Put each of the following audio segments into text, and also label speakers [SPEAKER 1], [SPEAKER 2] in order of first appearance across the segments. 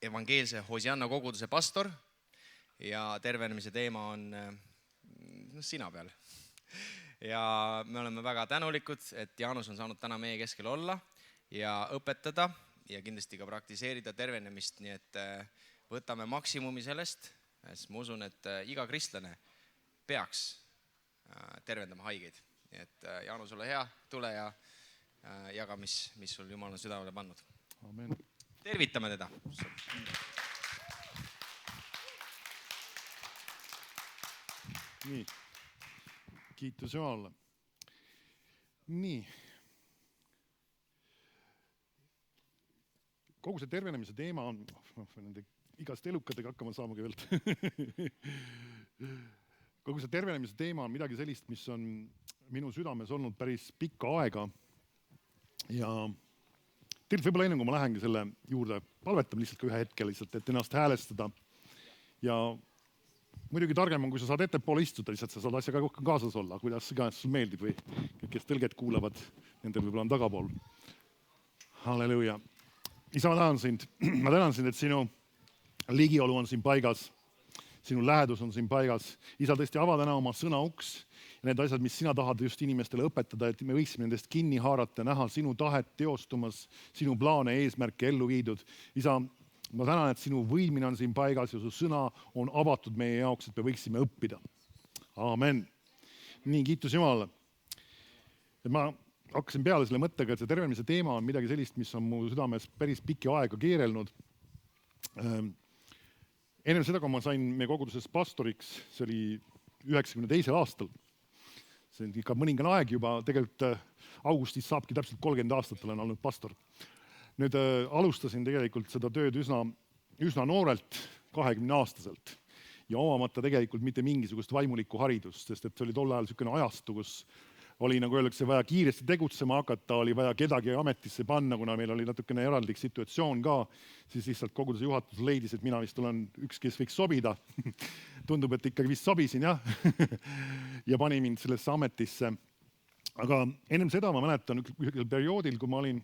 [SPEAKER 1] evangeelse Hosianna koguduse pastor ja tervenemise teema on sina peal. Ja me oleme väga tänulikud, et Jaanus on saanud täna meie keskel olla ja õpetada ja kindlasti ka praktiseerida tervenemist, nii et võtame maksimumi sellest, sest ma usun, et iga kristlane peaks tervendama haigeid. Nii et Jaanus, ole hea, tule ja jaga, mis sul Jumal on südamele pannud.
[SPEAKER 2] Amen.
[SPEAKER 1] Tervitame teda.
[SPEAKER 2] Nii, kiitus Jumalale. Nii. Kogu see tervenemise teema on, nende igast elukatega hakkama saama kõigepealt. Kogu see tervenemise teema on midagi sellist, mis on minu südames olnud päris pikka aega. Ja tegelikult võib-olla enne, kui ma lähengi selle juurde, palvetame lihtsalt ka ühe hetke lihtsalt, et ennast häälestada. Ja muidugi targem on, kui sa saad ettepoole istuda, lihtsalt sa saad asjaga rohkem kaasas olla, kuidas sul meeldib või kes tõlget kuulavad, nendel võib-olla on tagapool. Halleluuja. Isa, ma tänan sind, et sinu ligiolu on siin paigas, sinu lähedus on siin paigas. Isa, tõesti ava täna oma sõna uks ja need asjad, mis sina tahad just inimestele õpetada, et me võiksime nendest kinni haarata, näha sinu tahet teostumas, sinu plaane, eesmärke ellu viidud. Isa, ma tänan, et sinu võimine on siin paigas ja su sõna on avatud meie jaoks, et me võiksime õppida. Aamen. Nii, kiitus Jumalale. Ma hakkasin peale selle mõttega, et see tervenemise teema on midagi sellist, mis on mu südames päris pikki aega keerelnud. Enne seda, kui ma sain meie koguduses pastoriks, see oli 92. aastal. See on ikka mõningane aeg juba, tegelikult augustis saabki täpselt 30 aastat olen olnud pastor. Nüüd alustasin tegelikult seda tööd üsna noorelt, 20-aastaselt ja omamata tegelikult mitte mingisugust vaimulikku haridust, sest et see oli tol ajal niisugune ajastu, kus oli, nagu öeldakse, vaja kiiresti tegutsema hakata, oli vaja kedagi ametisse panna, kuna meil oli natukene eraldik situatsioon ka, siis lihtsalt koguduse juhatus leidis, et mina vist olen üks, kes võiks sobida. Tundub, et ikkagi vist sobisin, jah. Ja pani mind sellesse ametisse. Aga ennem seda ma mäletan ühel perioodil, kui ma olin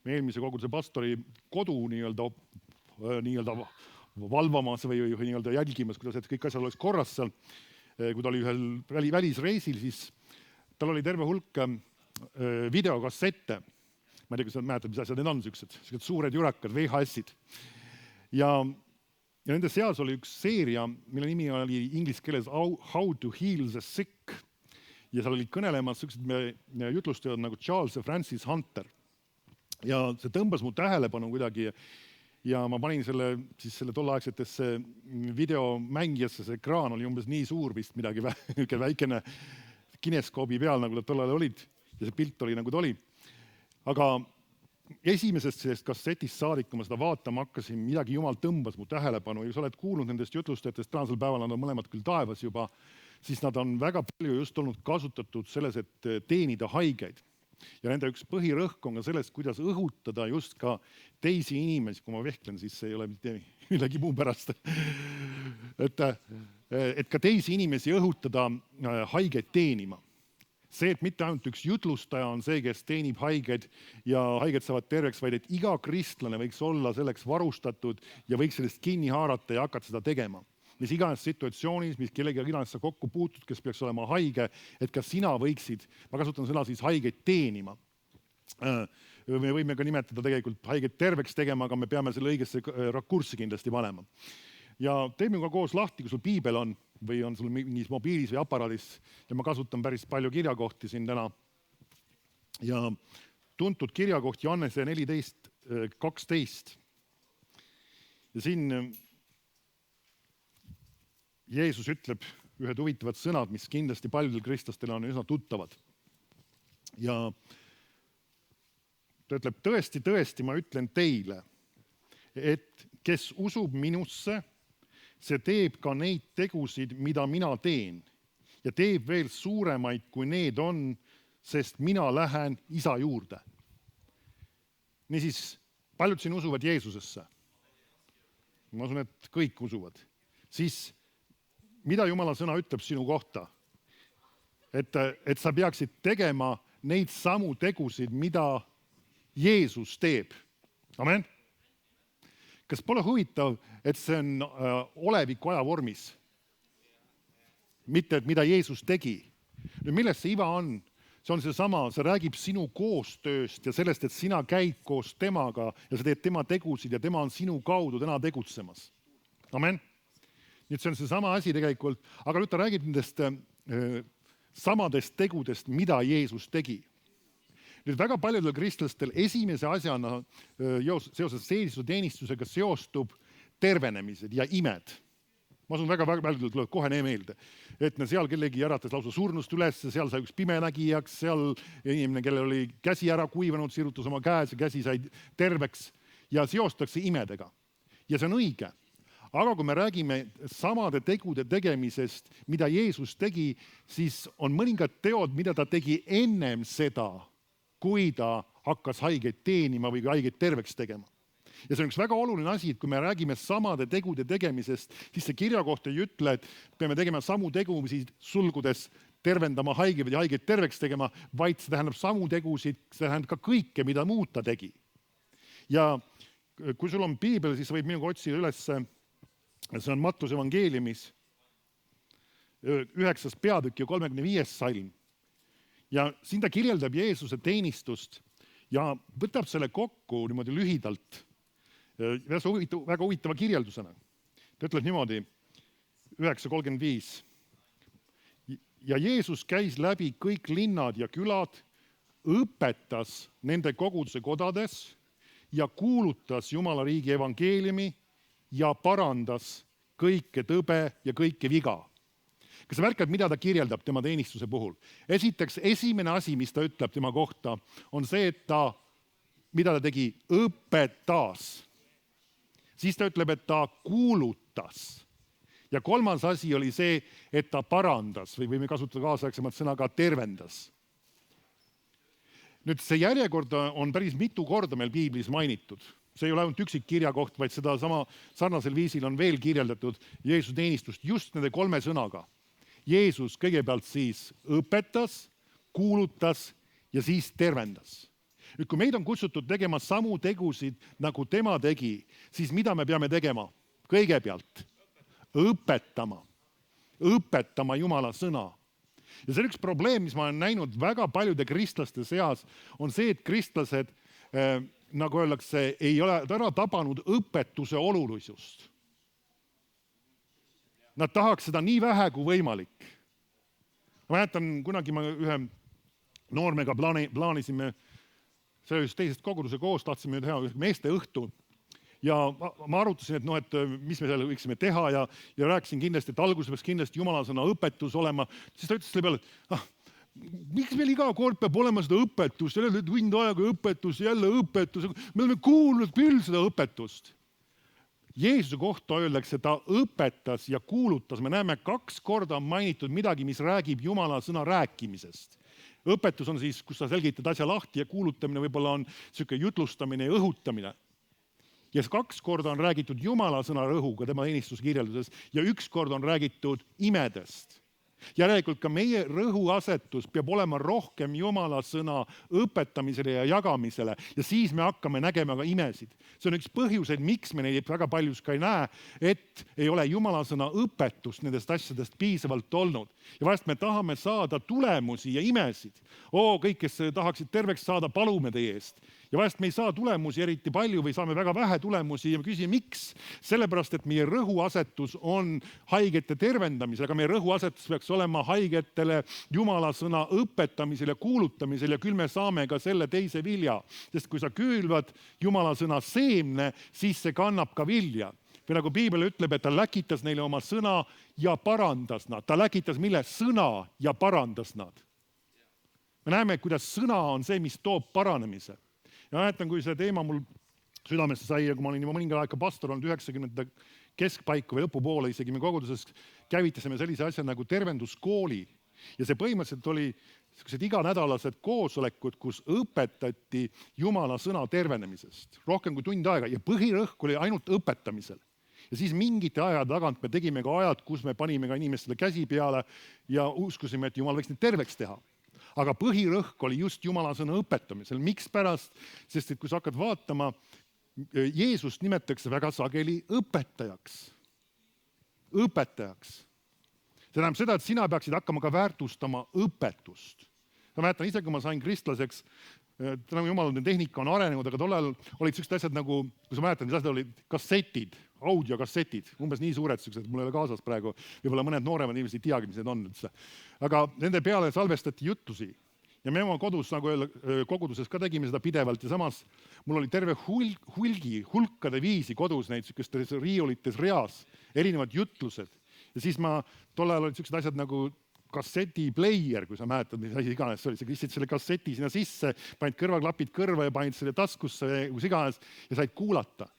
[SPEAKER 2] meie eelmise koguduse pastori kodu nii-öelda valvamas või nii-öelda jälgimas, kuidas kõik asjad oleks korras seal, kui ta oli ühel välisreisil, siis tal oli terve hulk videokassette. Ma ei tea, kui sa mäletad, mis asjad need on, sellised suured jurakad, VHS-id. Ja nende seas oli üks seeria, mille nimi oli inglise keeles How to Heal the Sick. Ja seal olid kõnelemas sellised jutlustajad nagu Charles ja Francis Hunter. Ja see tõmbas mu tähelepanu kuidagi ja ma panin selle tolleaegsetesse videomängijasse, see ekraan oli umbes nii suur vist midagi väikene kineskoobi peal, nagu nad tollal olid, ja see pilt oli, nagu ta oli. Aga esimesest sellest kassetist saadik, kui ma seda vaatama hakkasin, midagi Jumal tõmbas mu tähelepanu. Ja sa oled kuulnud nendest jutlustajatest, tänasel päeval nad on mõlemad küll taevas juba, siis nad on väga palju just olnud kasutatud selles, et teenida haigeid. Ja nende üks põhirõhk on ka sellest, kuidas õhutada just ka teisi inimesi, kui ma vehklen, siis see ei ole mitte millegi muu pärast. Et ka teisi inimesi õhutada haigeid teenima. See, et mitte ainult üks jutlustaja on see, kes teenib haigeid ja haiged saavad terveks, vaid et iga kristlane võiks olla selleks varustatud ja võiks sellest kinni haarata ja hakata seda tegema. Mis iganes situatsioonis, mis kellegi iganes sa kokku puutud, kes peaks olema haige, et ka sina võiksid, ma kasutan sõna siis haigeid teenima. Me võime ka nimetada tegelikult haigeid terveks tegema, aga me peame selle õigesse rakurssi kindlasti panema. Ja teeme ka koos lahti, kui sul piibel on või on sul mingis mobiilis või aparaadis ja ma kasutan päris palju kirjakohti siin täna. Ja tuntud kirjakoht Johannese 14:12. Ja siin Jeesus ütleb ühed huvitavad sõnad, mis kindlasti paljudel kristlastele on üsna tuttavad. Ja ta ütleb, tõesti, tõesti, ma ütlen teile, et kes usub minusse, see teeb ka neid tegusid, mida mina teen ja teeb veel suuremaid, kui need on, sest mina lähen isa juurde. Niisiis, paljud siin usuvad Jeesusesse. Ma usun, et kõik usuvad. Siis mida Jumala sõna ütleb sinu kohta? Et sa peaksid tegema neid samu tegusid, mida Jeesus teeb. Amen. kas pole huvitav, et see on oleviku ajavormis? Mitte, et mida Jeesus tegi. Nüüd, milles see iva on? See on seesama, see räägib sinu koostööst ja sellest, et sina käid koos temaga ja sa teed tema tegusid ja tema on sinu kaudu täna tegutsemas. Amen. Nii et see on seesama asi tegelikult, aga nüüd ta räägib nendest samadest tegudest, mida Jeesus tegi. Nüüd väga paljudel kristlastel esimese asjana seoses teenistusega seostub tervenemised ja imed. Ma usun väga paljudel tuleb kohe meelde, et seal kellegi äratas lausa surnust üles, seal sai üks pimenägijaks, seal inimene, kellel oli käsi ära kuivanud, sirutas oma käes ja käsi sai terveks ja seostakse imedega. Ja see on õige. Aga kui me räägime samade tegude tegemisest, mida Jeesus tegi, siis on mõningad teod, mida ta tegi ennem seda, kui ta hakkas haigeid teenima või haigeid terveks tegema. Ja see on üks väga oluline asi, et kui me räägime samade tegude tegemisest, siis see kirja kohta ei ütle, et peame tegema samu tegusid sulgudes tervendama haigeid või haigeid terveks tegema, vaid see tähendab samu tegusid, see tähendab ka kõike, mida muud ta tegi. Ja kui sul on piibel, siis võib minuga otsida üles, see on Mattuse evangeeliumis 9. peatükk ja 35. salm. Ja siin ta kirjeldab Jeesuse teenistust ja võtab selle kokku niimoodi lühidalt väga huvitava kirjeldusena. Ta ütleb niimoodi, 9.35. Ja Jeesus käis läbi kõik linnad ja külad, õpetas nende koguduse kodades ja kuulutas Jumala riigi evangeeliumi ja parandas kõike tõbe ja kõike viga. Kas sa märkad, mida ta kirjeldab tema teenistuse puhul? Esiteks, esimene asi, mis ta ütleb tema kohta, on see, et mida ta tegi, õpetas. Siis ta ütleb, et ta kuulutas. Ja kolmas asi oli see, et ta parandas või võime kasutada kaasaegsemalt sõnaga tervendas. Nüüd see järjekord on päris mitu korda meil piiblis mainitud. See ei ole ainult üksik kirja koht, vaid seda sama sarnasel viisil on veel kirjeldatud Jeesuse teenistust just nende 3 sõnaga. Jeesus kõigepealt siis õpetas, kuulutas ja siis tervendas. Nüüd, kui meid on kutsutud tegema samu tegusid, nagu tema tegi, siis mida me peame tegema? Kõigepealt õpetama Jumala sõna. Ja see on üks probleem, mis ma olen näinud väga paljude kristlaste seas, on see, et kristlased, nagu öeldakse, ei ole ära tabanud õpetuse olulisust. Nad tahaks seda nii vähe kui võimalik. Ma mäletan, kunagi ma ühe noormega plaanisime sellest teisest koguduse koos, tahtsime teha meeste õhtu ja ma arutasin, et mis me seal võiksime teha ja rääkisin kindlasti, et alguses peaks kindlasti Jumala sõna õpetus olema. Siis ta ütles selle peale, et miks meil iga kord peab olema seda õpetust, jälle tund aega õpetus, jälle õpetus, me oleme kuulnud küll seda õpetust. Jeesuse kohta öeldakse, ta õpetas ja kuulutas. Me näeme 2 korda on mainitud midagi, mis räägib Jumala sõna rääkimisest. Õpetus on siis, kus sa selgitad asja lahti ja kuulutamine võib-olla on selline jutlustamine ja õhutamine. Ja 2 korda on räägitud Jumala sõna rõhuga tema teenistuskirjelduses ja 1 kord on räägitud imedest. Järelikult ka meie rõhuasetus peab olema rohkem Jumala sõna õpetamisele ja jagamisele ja siis me hakkame nägema ka imesid. See on üks põhjuseid, miks me neid väga paljus ka ei näe, et ei ole Jumala sõna õpetust nendest asjadest piisavalt olnud. Ja vahest me tahame saada tulemusi ja imesid. Kõik, kes tahaksid terveks saada, palume teie eest. Ja vahest me ei saa tulemusi eriti palju või saame väga vähe tulemusi ja me küsime, miks? Sellepärast, et meie rõhuasetus on haigete tervendamisel, aga meie rõhuasetus peaks olema haigetele Jumala sõna õpetamisel ja kuulutamisel ja küll me saame ka selle teise vilja. Sest kui sa külvad Jumala sõna seemne, siis see kannab ka vilja. Või nagu piibel ütleb, et ta läkitas neile oma sõna ja parandas nad. Ta läkitas mille? Sõna ja parandas nad. Me näeme, kuidas sõna on see, mis toob paranemise. Ja mäletan, kui see teema mul südamesse sai ja kui ma olin juba mõningal aega pastor olnud 90. keskpaiku või lõpupoole, isegi me koguduses käivitasime sellise asja nagu tervenduskooli. Ja see põhimõtteliselt oli iganädalased koosolekud, kus õpetati Jumala sõna tervenemisest. Rohkem kui tund aega ja põhirõhk oli ainult õpetamisel. Ja siis mingite aja tagant me tegime ka ajad, kus me panime ka inimestele käsi peale ja uskusime, et Jumal võiks neid terveks teha. Aga põhirõhk oli just Jumala sõna õpetamisel. Miks pärast? Sest et kui sa hakkad vaatama, Jeesust nimetatakse väga sageli õpetajaks. Õpetajaks. See tähendab seda, et sina peaksid hakkama ka väärtustama õpetust. Ma mäletan ise, kui ma sain kristlaseks, tänu jumalale tehnika on arenenud, aga tollal olid sellised asjad nagu, kui sa mäletad, mis asjad olid, kassetid, audiokassetid, umbes nii suured, mul ei ole kaasas praegu, võib-olla mõned nooremad inimesed ei teagi, mis need on üldse. Aga nende peale salvestati jutlusi. Ja me oma kodus, nagu koguduses ka tegime seda pidevalt ja samas mul oli terve hulkade viisi kodus neid sellistes riiulites reas, erinevad jutlused. Ja siis ma tollal olid sellised asjad nagu kassetiplayer, kui sa mäletad, mis asi iganes see oli, sa kistsid selle kasseti sinna sisse, panid kõrvaklapid kõrva ja panid selle taskusse, kus iganes ja said kuulata.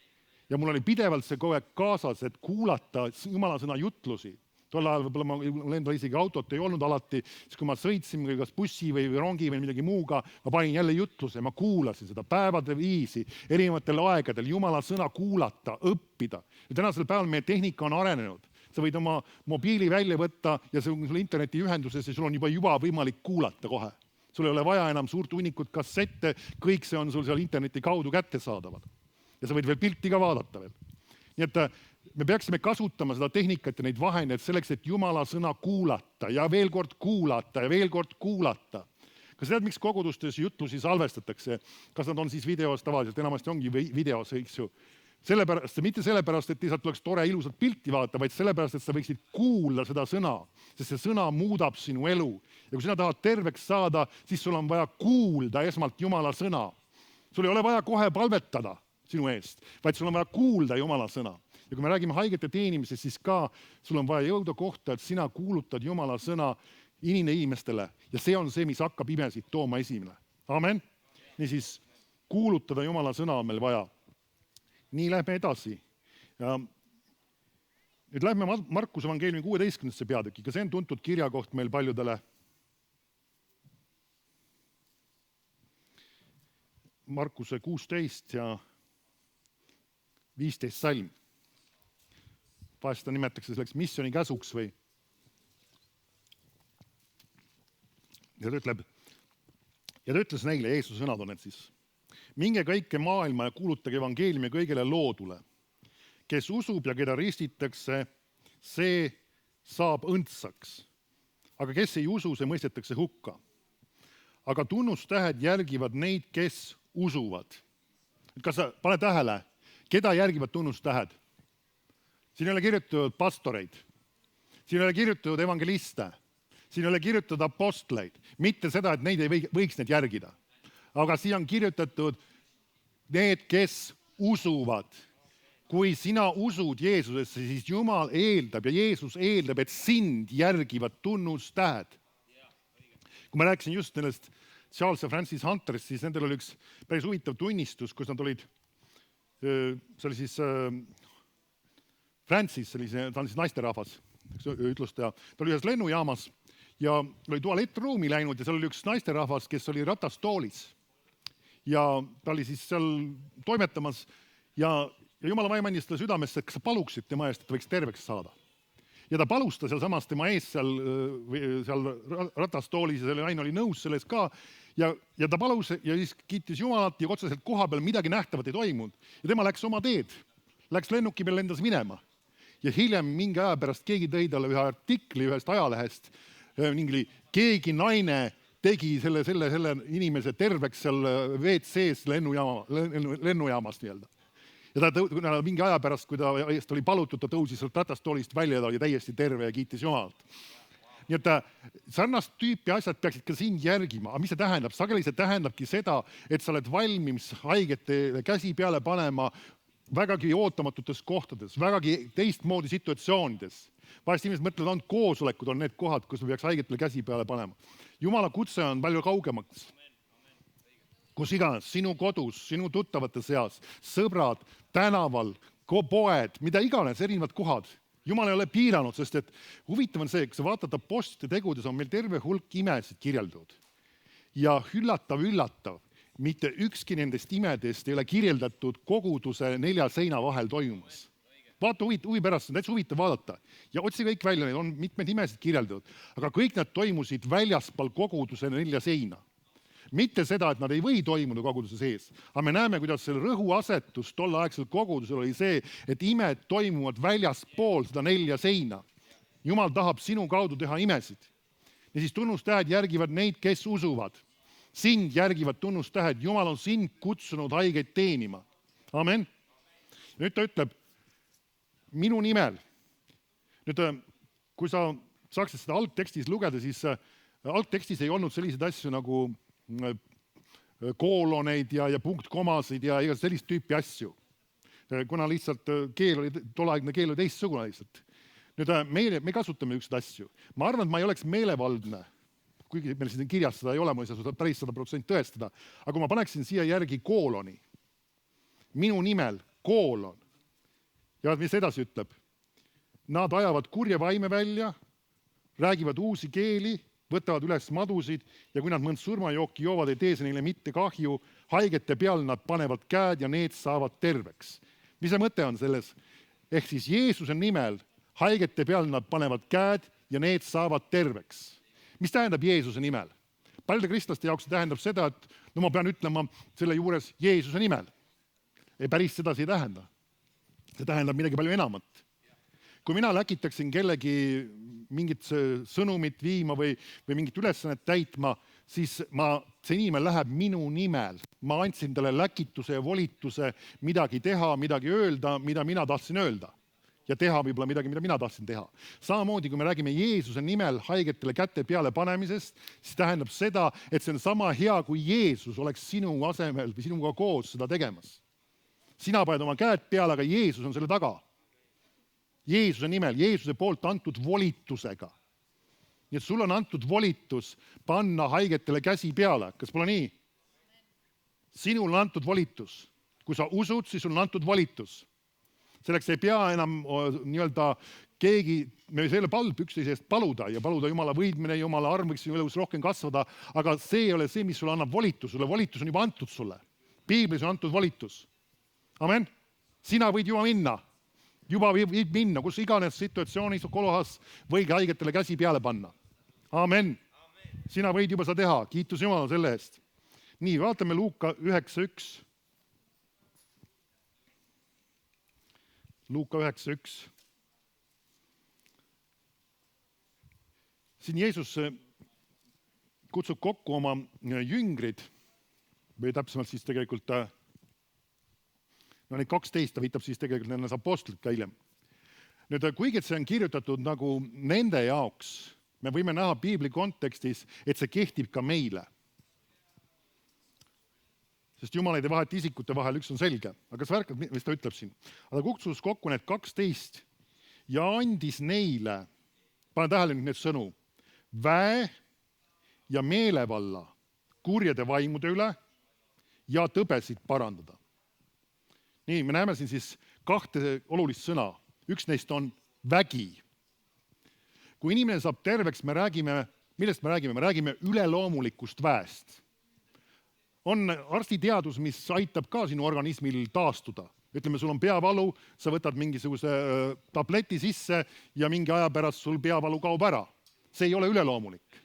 [SPEAKER 2] Ja mul oli pidevalt see kogu aeg kaasas, et kuulata jumala sõna jutlusi. Tol ajal võib-olla mul endal isegi autot ei olnud alati, siis kui ma sõitsin kas bussi või rongi või midagi muuga, ma panin jälle jutluse, ma kuulasin seda päevade viisi, erinevatel aegadel, jumala sõna kuulata, õppida. Ja tänasel päeval meie tehnika on arenenud. Sa võid oma mobiili välja võtta ja sul internetiühenduses ja sul on juba võimalik kuulata kohe. Sul ei ole vaja enam suurt hunnikut kassette, kõik see on sul seal interneti kaudu kättesaadaval. Ja sa võid veel pilti ka vaadata veel. Nii et me peaksime kasutama seda tehnikat ja neid vahendeid selleks, et jumala sõna kuulata ja veel kord kuulata ja veel kord kuulata. Kas tead, miks kogudustes jutlusi salvestatakse? Kas nad on siis videos tavaliselt? Enamasti ongi videos, eks ju. Mitte sellepärast, et lihtsalt tuleks tore ilusat pilti vaadata, vaid sellepärast, et sa võiksid kuulda seda sõna, sest see sõna muudab sinu elu. Ja kui sina tahad terveks saada, siis sul on vaja kuulda esmalt jumala sõna. Sul ei ole vaja kohe palvetada sinu eest, vaid sul on vaja kuulda jumala sõna. Ja kui me räägime haigete teenimisest, siis ka sul on vaja jõuda kohta, et sina kuulutad jumala sõna inimestele ja see on see, mis hakkab imesid tooma esimene. Amen. Niisiis, kuulutada jumala sõna on meil vaja. Nii lähme edasi. Ja nüüd lähme Markuse evangeeliumi 16. peatükiga. See on tuntud kirjakoht meil paljudele. Markuse 16 ja 15 salm. Vahest seda nimetakse selleks missiooni käsuks või. Ja ta ütles neile, Jeesuse sõnad on need siis. Minge kõike maailma ja kuulutage evangeeliumi kõigele loodule. Kes usub ja keda ristitakse, see saab õndsaks. Aga kes ei usu, see mõistetakse hukka. Aga tunnustähed järgivad neid, kes usuvad. Kas sa pane tähele, keda järgivad tunnustähed? Siin ei ole kirjutatud pastoreid, siin ei ole kirjutatud evangeliste, siin ei ole kirjutatud apostleid, mitte seda, et neid ei võiks need järgida. Aga siin on kirjutatud need, kes usuvad. Kui sina usud Jeesusesse, siis Jumal eeldab ja Jeesus eeldab, et sind järgivad tunnustähed. Kui ma rääkisin just nendest Charles ja Francis Hunterist, siis nendel oli üks päris huvitav tunnistus, kus nad olid, see oli siis Francis, ta on siis naisterahvas, ütlust teha. Ta oli ühes lennujaamas ja oli tualettruumi läinud ja seal oli üks naisterahvas, kes oli ratastoolis. Ja ta oli siis seal toimetamas ja Jumala vaim andis talle südamesse, et kas sa paluksid tema eest, et ta võiks terveks saada. Ja ta palus ta seal samas tema ees seal ratastoolis ja selle naine oli nõus selles ka. Ja ta palus ja siis kiitis Jumalat ja otseselt koha peal midagi nähtavat ei toimunud. Ja tema läks oma teed, läks lennuki peal lendas minema. Ja hiljem mingi aja pärast keegi tõi talle ühe artikli ühest ajalehest, keegi naine tegi selle inimese terveks seal WC-s lennujaamast nii-öelda. Ja ta mingi aja pärast, kui ta oli palutud, ta tõusis ratastoolist välja ja ta oli täiesti terve ja kiitis Jumalalt. Nii et sarnast tüüpi asjad peaksid ka siin järgima. Aga mis see tähendab? Sageli see tähendabki seda, et sa oled valmis haigete käsi peale panema vägagi ootamatutes kohtades, vägagi teistmoodi situatsioonides. Vahest inimesed mõtlevad, on koosolekud on need kohad, kus me peaks haigetele käsi peale panema. Jumala kutse on palju kaugemaks. Kus iganes, sinu kodus, sinu tuttavate seas, sõbrad, tänaval, poed, mida iganes, erinevad kohad. Jumal ei ole piiranud, sest et huvitav on see, kui sa vaatad apostlite tegudes, on meil terve hulk imesid kirjeldatud. Ja üllatav. Mitte ükski nendest imedest ei ole kirjeldatud koguduse 4 seina vahel toimumas. Vaata huvi pärast, on täitsa huvitav vaadata. Ja otsi kõik välja, need on mitmed imesid kirjeldatud. Aga kõik nad toimusid väljaspal koguduse 4 seina. Mitte seda, et nad ei või toimuda koguduse sees, aga me näeme, kuidas selle rõhuasetus tolleaegsel kogudusel oli see, et imed toimuvad väljaspool seda 4 seina. Jumal tahab sinu kaudu teha imesid. Ja siis tunnustähed järgivad neid, kes usuvad. Sind järgivad tunnustähed. Jumal on sind kutsunud haigeid teenima. Amen. Nüüd ta ütleb, minu nimel. Nüüd, kui sa saaksid seda algtekstis lugeda, siis algtekstis ei olnud selliseid asju nagu kooloneid ja punktkomasid ja sellist tüüpi asju. Kuna lihtsalt tolleaegne keel oli teistsugune lihtsalt. Nüüd me kasutame üksid asju. Ma arvan, et ma ei oleks meelevaldne, kuigi meil siin kirjas seda ei ole, ma ei saa seda päris 100% tõestada, aga kui ma paneksin siia järgi kooloni, minu nimel koolon, ja mis edasi ütleb? Nad ajavad kurja vaime välja, räägivad uusi keeli, võtavad üles madusid ja kui nad mõnd surmajooki joovad, ei tee see neile mitte kahju, haigete peal nad panevad käed ja need saavad terveks. Mis see mõte on selles? Ehk siis Jeesuse nimel haigete peal nad panevad käed ja need saavad terveks. Mis tähendab Jeesuse nimel? Paljude kristlaste jaoks tähendab seda, et ma pean ütlema selle juures Jeesuse nimel. Ei, päris seda see ei tähenda. See tähendab midagi palju enamat. Kui mina läkitaksin kellegi mingit sõnumit viima või mingit ülesannet täitma, siis see inimene läheb minu nimel. Ma andsin talle läkituse ja volituse midagi teha, midagi öelda, mida mina tahtsin öelda. Ja teha võib-olla midagi, mida mina tahtsin teha. Samamoodi, kui me räägime Jeesuse nimel haigetele käte peale panemisest, siis tähendab seda, et see on sama hea, kui Jeesus oleks sinu asemel või sinuga koos seda tegemas. Sina paned oma käed peale, aga Jeesus on selle taga. Jeesuse nimel, Jeesuse poolt antud volitusega. Nii et sul on antud volitus panna haigetele käsi peale. Kas pole nii? Sinul on antud volitus. Kui sa usud, siis sul on antud volitus. Selleks ei pea enam keegi, me ei ole palb üksteise eest paluda ja paluda Jumala võidmine, Jumala arm võiks sinu elus rohkem kasvada, aga see ei ole see, mis sulle annab volitus. Sulle volitus on juba antud sulle. Piiblis on antud volitus. Amen. Sina võid juba minna. Juba võid minna, kus iganes situatsioonis, kolohas võid haigetele käsi peale panna. Amen. Sina võid juba seda teha. Kiitus Jumala selle eest. Nii, vaatame Luuka 9.1. Luuka 9.1. Siin Jeesus kutsub kokku oma jüngrid, või täpsemalt siis tegelikult, neid 12, ta viitab siis tegelikult nendes apostlit ka hiljem. Nüüd, kuigi see on kirjutatud nagu nende jaoks, me võime näha piibli kontekstis, et see kehtib ka meile. Sest Jumal ei tee vahet isikute vahel, üks on selge. Aga sa värkad, mis ta ütleb siin? Ta kutsus kokku need 12 ja andis neile, pane tähele need sõnu, väe ja meelevalla kurjade vaimude üle ja tõbesid parandada. Nii, me näeme siin siis 2 olulist sõna. Üks neist on vägi. Kui inimene saab terveks, millest me räägime? Me räägime üleloomulikust väest. On arstiteadus, mis aitab ka sinu organismil taastuda. Ütleme, sul on peavalu, sa võtad mingisuguse tableti sisse ja mingi aja pärast sul peavalu kaob ära. See ei ole üleloomulik.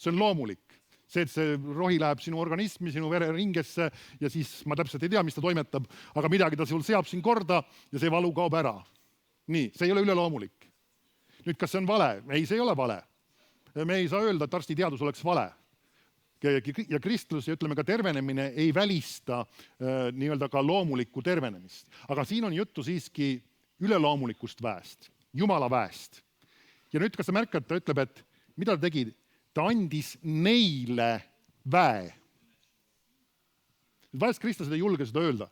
[SPEAKER 2] See on loomulik. See, et see rohi läheb sinu organismi, sinu vereringesse ja siis ma täpselt ei tea, mis ta toimetab, aga midagi ta sul seab siin korda ja see valu kaob ära. Nii, see ei ole üleloomulik. Nüüd, kas see on vale? Ei, see ei ole vale. Me ei saa öelda, et arstiteadus oleks vale. Ja kristlus ja ütleme ka tervenemine ei välista ka loomulikku tervenemist. Aga siin on juttu siiski üleloomulikust väest, Jumala väest. Ja nüüd, kas sa märkad, ta ütleb, et mida ta tegi? Ta andis neile väe. Vahest kristlased ei julge seda öelda.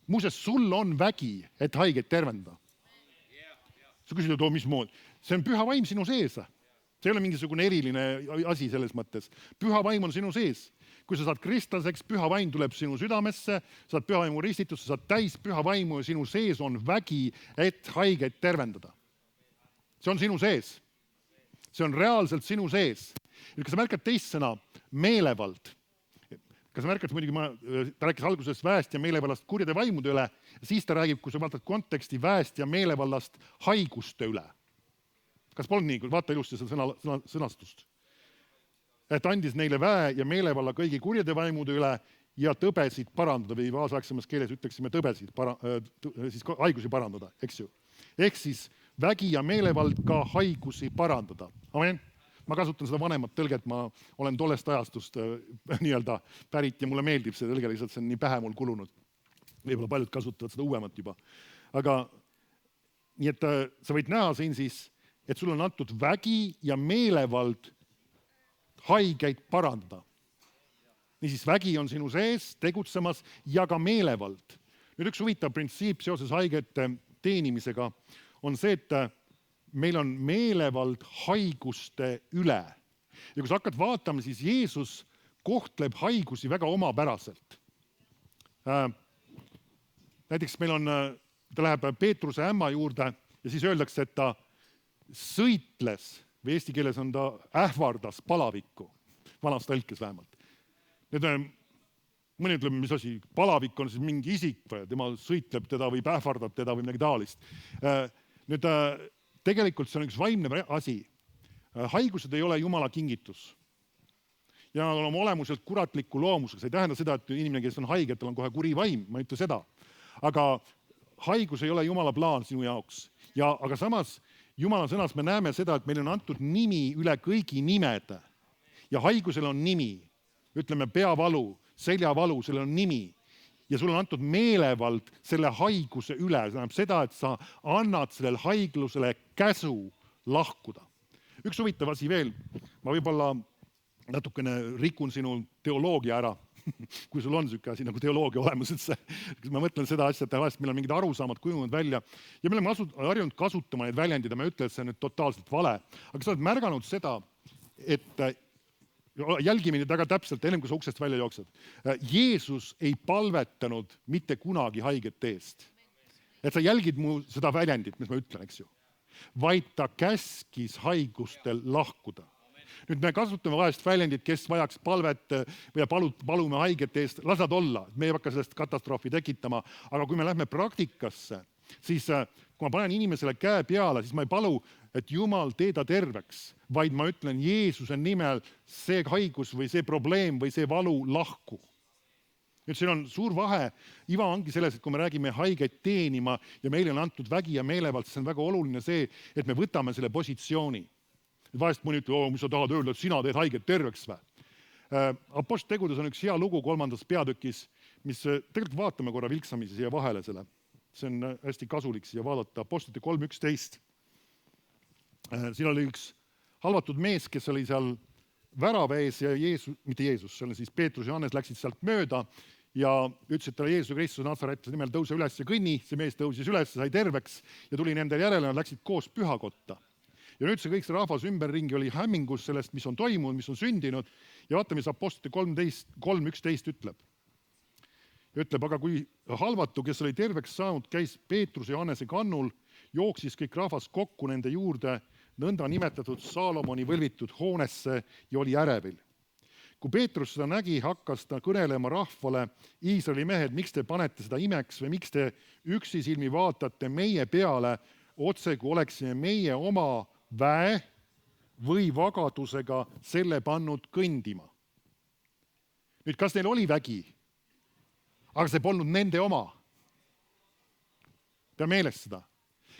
[SPEAKER 2] Muuseas, sul on vägi, et haiget tervendada. Sa küsid, et mismoodi? See on püha vaim sinu sees. See ei ole mingisugune eriline asi selles mõttes. Püha vaim on sinu sees. Kui sa saad kristlaseks, püha vaim tuleb sinu südamesse, saad püha vaimu ristitusse, saad täis püha vaimu ja sinu sees on vägi, et haigeid tervendada. See on sinu sees. See on reaalselt sinu sees. Kas sa märkad teist sõna? Meelevald. Kas sa märkad, muidugi ta rääkis alguses väest ja meelevallast kurjade vaimude üle, siis ta räägib, kui sa vaatad konteksti, väest ja meelevallast haiguste üle. Kas polnud nii, kui vaata ilusti seda sõnastust? et andis neile väe ja meelevalla kõigi kurjade vaimude üle ja tõbesid parandada või kaasaegsemas keeles ütleksime tõbesid, siis haigusi parandada, eks ju. Ehk siis vägi ja meelevald ka haigusi parandada. Amen. Ma kasutan seda vanemat tõlget, ma olen tollest ajastust nii-öelda pärit ja mulle meeldib see tõlge, lihtsalt see on nii pähe mul kulunud. Võib-olla paljud kasutavad seda uuemat juba. Aga nii et sa võid näha siin siis, et sul on antud vägi ja meelevald haigeid parandada. Niisiis vägi on sinu sees tegutsemas ja ka meelevald. Nüüd üks huvitav printsiip seoses haigete teenimisega on see, et meil on meelevald haiguste üle. Ja kui sa hakkad vaatama, siis Jeesus kohtleb haigusi väga omapäraselt. Näiteks meil on, ta läheb Peetruse ämma juurde ja siis öeldakse, et ta sõitles, või eesti keeles on ta ähvardas palavikku, vanas tõlkes vähemalt. Nüüd mõni ütleb, mis asi, palavik on siis mingi isik või tema sõitleb teda või ähvardab teda või midagi taolist. Nüüd tegelikult see on üks vaimne asi. Haigused ei ole Jumala kingitus. Ja on oma olemuselt kuratliku loomusega. See ei tähenda seda, et inimene, kes on haige, tal on kohe kuri vaim, ma ei ütle seda. Aga haigus ei ole Jumala plaan sinu jaoks. Aga samas Jumala sõnas me näeme seda, et meil on antud nimi üle kõigi nimede. Ja haigusel on nimi. Ütleme peavalu, seljavalu, sellel on nimi. Ja sul on antud meelevald selle haiguse üle. See tähendab seda, et sa annad sellel haiglusele käsu lahkuda. Üks huvitav asi veel. Ma võib-olla natukene rikun sinu teoloogia ära, kui sul on selline asi nagu teoloogia olemas üldse. Ma mõtlen seda asja, et vahest meil on mingid arusaamad kujunenud välja. Ja me oleme harjunud kasutama neid väljendid ja ma ütlen, et see on nüüd totaalselt vale. Aga sa oled märganud seda, et jälgi mind väga täpselt, enne kui sa uksest välja jooksed. Jeesus ei palvetanud mitte kunagi haigete eest. Et sa jälgid mu seda väljendit, mis ma ütlen, eks ju. Vaid ta käskis haigustel lahkuda. Nüüd me kasutame vahest väljendit, kes vajaks palvet või palume haigete eest, las nad olla. Me ei hakka sellest katastroofi tekitama. Aga kui me lähme praktikasse, siis kui ma panen inimesele käe peale, siis ma ei palu, et Jumal tee ta terveks, vaid ma ütlen Jeesuse nimel see haigus või see probleem või see valu lahku. Nüüd siin on suur vahe. Iva ongi selles, et kui me räägime haigeid teenima ja meile on antud vägi ja meelevald, siis on väga oluline see, et me võtame selle positsiooni. Vahest mõni ütleb, mis sa tahad öelda, et sina teed haiget terveks või? Apostlite tegudes on üks hea lugu 3. peatükis, mis tegelikult vaatame korra vilksamisi siia vahele selle. See on hästi kasulik siia vaadata. Apostlite 3.11. Siin oli üks halvatud mees, kes oli seal värava ees ja mitte Jeesus, see on siis Peetrus ja Johannes läksid sealt mööda ja ütlesid talle Jeesuse Kristuse Nazaretuse nimel tõuse üles ja kõnni. See mees tõusis üles, sai terveks ja tuli nendele järele ja läksid koos pühakotta. Ja nüüd see kõik see rahvas ümberringi oli hämmingus sellest, mis on toimunud, mis on sündinud. Ja vaata, mis Apostlite 3.11 ütleb. Ütleb, aga kui halvatu, kes oli terveks saanud, käis Peetrus ja Johannese kannul, jooksis kõik rahvas kokku nende juurde nõnda nimetatud Saalomoni võlvitud hoonesse ja oli ärevil. Kui Peetrus seda nägi, hakkas ta kõnelema rahvale, Iisraeli mehed, miks te panete seda imeks või miks te üksisilmi vaatate meie peale, otse kui oleksime meie oma väe või vagadusega selle pannud kõndima. Nüüd, kas neil oli vägi? Aga see polnud nende oma. Pea meeles seda.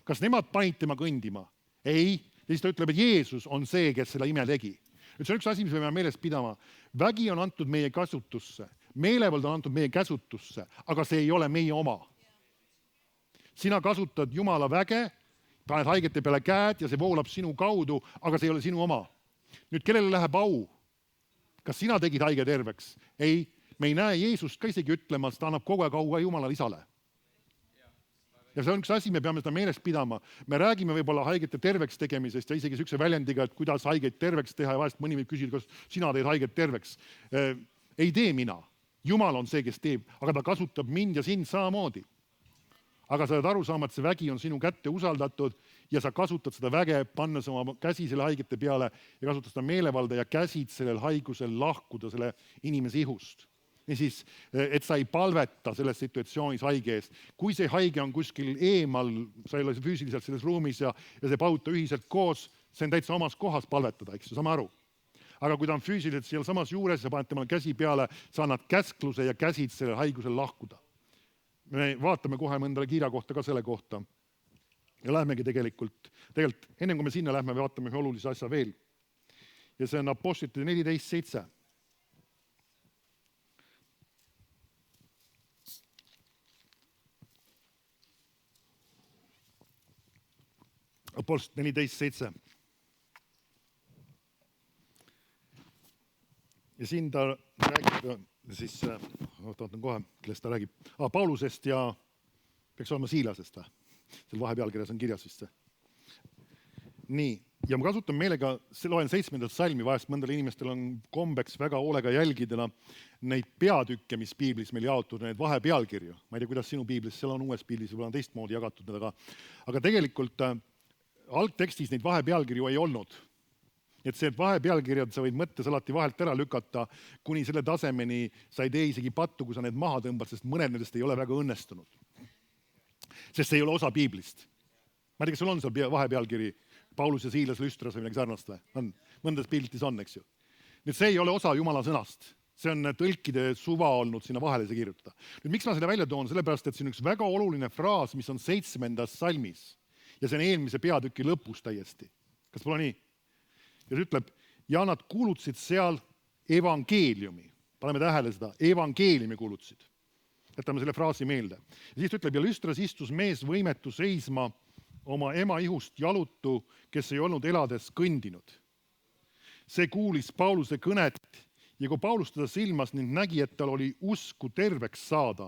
[SPEAKER 2] Kas nemad panid tema kõndima? Ei. Ja siis ta ütleb, et Jeesus on see, kes selle ime tegi. Nüüd see on üks asi, mis me peame meeles pidama. Vägi on antud meie käsutusse. Meelevald on antud meie käsutusse, aga see ei ole meie oma. Sina kasutad Jumala väge, paned haigete peale käed ja see voolab sinu kaudu, aga see ei ole sinu oma. Nüüd, kellele läheb au? Kas sina tegid haige terveks? Ei. Me ei näe Jeesust ka isegi ütlemas, ta annab kogu aeg au Jumala lisale. Ja see on üks asi, me peame seda meeles pidama. Me räägime võib-olla haigete terveks tegemisest ja isegi sükse väljendiga, et kuidas haigeid terveks teha ja vahest mõni võib küsida, kas sina teed haiget terveks. Ei tee mina. Jumal on see, kes teeb, aga ta kasutab mind ja sind samamoodi. Aga sa oled aru saama, et see vägi on sinu kätte usaldatud ja sa kasutad seda väge, pannes oma käsi selle haigete peale ja kasutad seda meelevalda ja käsid sellel haigusel lahkuda selle inimese ihust. Ja siis, et sa ei palveta selles situatsioonis haige eest. Kui see haige on kuskil eemal, sa ei ole füüsiliselt selles ruumis ja see pauta ühiselt koos, see on täitsa omas kohas palvetada, eks ju, sama aru. aga kui ta on füüsiliselt seal samas juures ja paned temale käsi peale, sa annad käskluse ja käsid sellel haigusel lahkuda. Me vaatame kohe mõndale kirja kohta ka selle kohta. Ja lähemegi tegelikult, enne kui me sinna lähme, vaatame ühe olulise asja veel. Ja see on Apostlite 14.7. Apostlite 14.7. Ja siin ta räägib, siis, vaatan kohe, kellest ta räägib. Paulusest ja peaks olema Siilasest või? Seal vahepealkirjas on kirjas vist see. Nii, ja ma kasutan meelega, loen 7. salmi, vahest mõndal inimestel on kombeks väga hoolega jälgida neid peatükke, mis piiblis meil jaotud, neid vahepealkirju. Ma ei tea, kuidas sinu piiblis, seal on uues piiblis, võib-olla on teistmoodi jagatud, aga tegelikult algtekstis neid vahepealkirju ei olnud. Et see vahepealkirjad sa võid mõttes alati vahelt ära lükata, kuni selle tasemeni sa ei tee isegi pattu, kui sa need maha tõmbad, sest mõned nendest ei ole väga õnnestunud. Sest see ei ole osa piiblist. Ma ei tea, kas sul on seal vahepealkiri Paulus ja Siilas Lüstras või midagi sarnast või? On. Mõndas piltis on, eks ju. Nüüd see ei ole osa Jumala sõnast. See on tõlkide suva olnud sinna vahele see kirjutada. Nüüd miks ma selle välja toon? Sellepärast, et see on üks väga oluline fraas, mis on 7. salmis. Ja see on eelmise peatüki lõpus täiesti. Kas pole nii? Ja see ütleb, ja nad kuulutasid seal evangeeliumi. Paneme tähele seda, evangeeliumi kuulutasid. Jätame selle fraasi meelde. Ja siis ütleb, ja Lüstras istus mees võimetu seisma oma ema ihust jalutu, kes ei olnud elades kõndinud. See kuulis Pauluse kõnet ja kui Paulus teda silmas ning nägi, et tal oli usku terveks saada,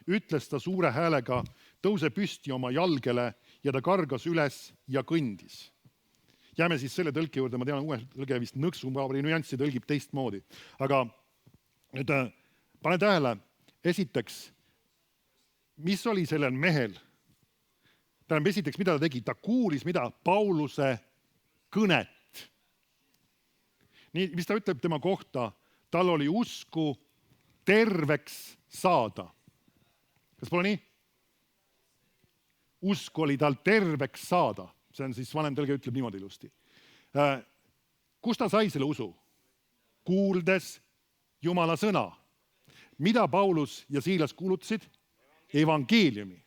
[SPEAKER 2] ütles ta suure häälega, tõuse püsti oma jalgele ja ta kargas üles ja kõndis. Jääme siis selle tõlke juurde, ma tean, uue tõlge vist nõksupaabri nüanssi tõlgib teistmoodi. Aga nüüd pane tähele, esiteks, mis oli sellel mehel? Tähendab, esiteks, mida ta tegi? Ta kuulis, mida? Pauluse kõnet. Nii, mis ta ütleb tema kohta? Tal oli usku terveks saada. Kas pole nii? Usku oli tal terveks saada. See on siis vanem tõlge ütleb niimoodi ilusti. Kus ta sai selle usu? Kuuldes Jumala sõna. Mida Paulus ja Siilas kuulutasid? Evangeeliumi.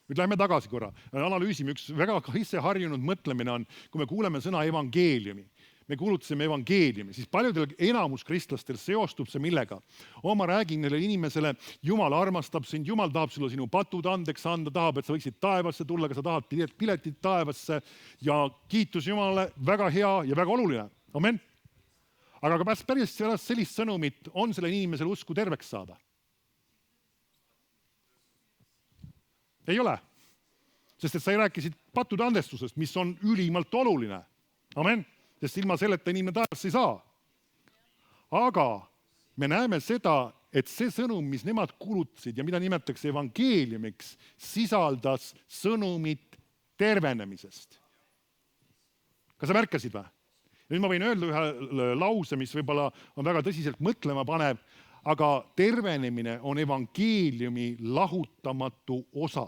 [SPEAKER 2] Nüüd lähme tagasi korra. Analüüsime, üks väga ise harjunud mõtlemine on, kui me kuuleme sõna evangeeliumi. Me kuulutasime evangeeliumi, siis paljudel enamus kristlastel seostub see millega. Ma räägin neile inimesele, Jumal armastab sind, Jumal tahab sulle sinu patud andeks anda, tahab, et sa võiksid taevasse tulla, aga sa tahad piletit taevasse ja kiitus Jumalale, väga hea ja väga oluline. Amen. Aga päris sellist sõnumit on selle inimesele usku terveks saada. Ei ole. Sest et sa rääkisid pattude andestusest, mis on ülimalt oluline. Amen. Sest ilma selleta inimene taevasse ei saa. Aga me näeme seda, et see sõnum, mis nemad kuulutasid ja mida nimetatakse evangeeliumiks, sisaldas sõnumit tervenemisest. Kas sa märkasid või? Nüüd ma võin öelda ühe lause, mis võib-olla on väga tõsiselt mõtlema panev, aga tervenemine on evangeeliumi lahutamatu osa.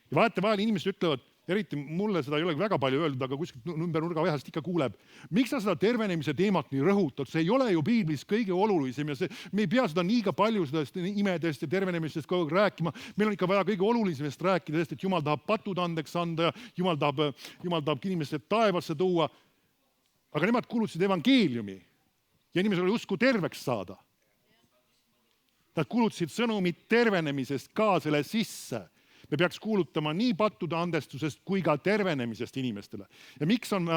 [SPEAKER 2] Ja vaata vahel inimesed ütlevad, eriti mulle seda ei ole väga palju öeldud, aga kuskilt ümber nurga vahest ikka kuuleb, miks sa seda tervenemise teemat nii rõhutad? See ei ole ju piiblis kõige olulisem ja me ei pea seda liiga palju sellest imedest ja tervenemistest kogu aeg rääkima. Meil on ikka vaja kõige olulisemast rääkida, sest et Jumal tahab patud andeks anda ja Jumal tahab inimesed taevasse tuua. Aga nemad kuulutasid evangeeliumi ja inimesel oli usku terveks saada. Nad kuulutasid sõnumit tervenemisest ka selle sisse. Me peaks kuulutama nii pattude andestusest kui ka tervenemisest inimestele. Ja miks on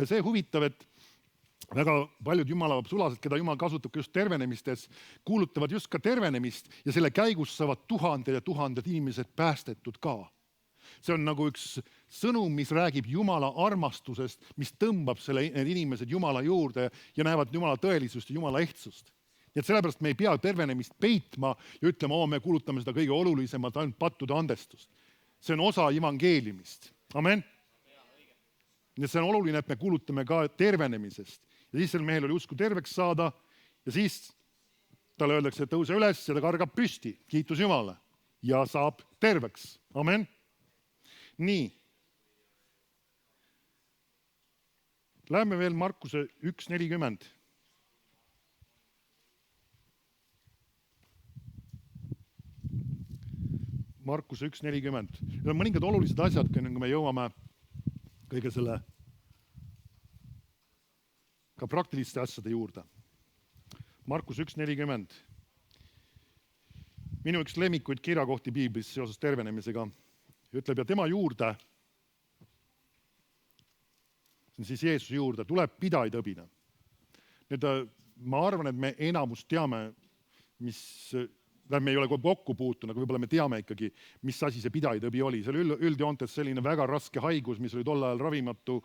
[SPEAKER 2] see huvitav, et väga paljud Jumala sulased, keda Jumal kasutab just tervenemistes, kuulutavad just ka tervenemist ja selle käigus saavad tuhanded ja tuhanded inimesed päästetud ka. See on nagu üks sõnum, mis räägib Jumala armastusest, mis tõmbab need inimesed Jumala juurde ja näevad Jumala tõelisust ja Jumala ehtsust. Nii et sellepärast me ei pea tervenemist peitma ja ütlema, me kuulutame seda kõige olulisemat ainult pattude andestust. See on osa evangeeliumist. Amen. Nii et see on oluline, et me kuulutame ka tervenemisest. Ja siis sel mehel oli usku terveks saada ja siis talle öeldakse, et tõuse üles ja ta kargab püsti. Kiitus Jumalale. Ja saab terveks. Amen. Nii. Läheme veel Markuse 1.40. Markuse 1.40. Need on mõningad olulised asjad, kui me jõuame kõige selle ka praktiliste asjade juurde. Markus 1.40. Minu üks lemmikuid kirjakohti piiblis seoses tervenemisega ütleb, ja tema juurde, see on siis Jeesuse juurde, tuleb pidajaõbine. Nüüd ma arvan, et me enamus teame, me ei ole kokku puutunud, aga võib-olla me teame ikkagi, mis asi see pidajaõbi oli. See oli üldjoontes selline väga raske haigus, mis oli tol ajal ravimatu,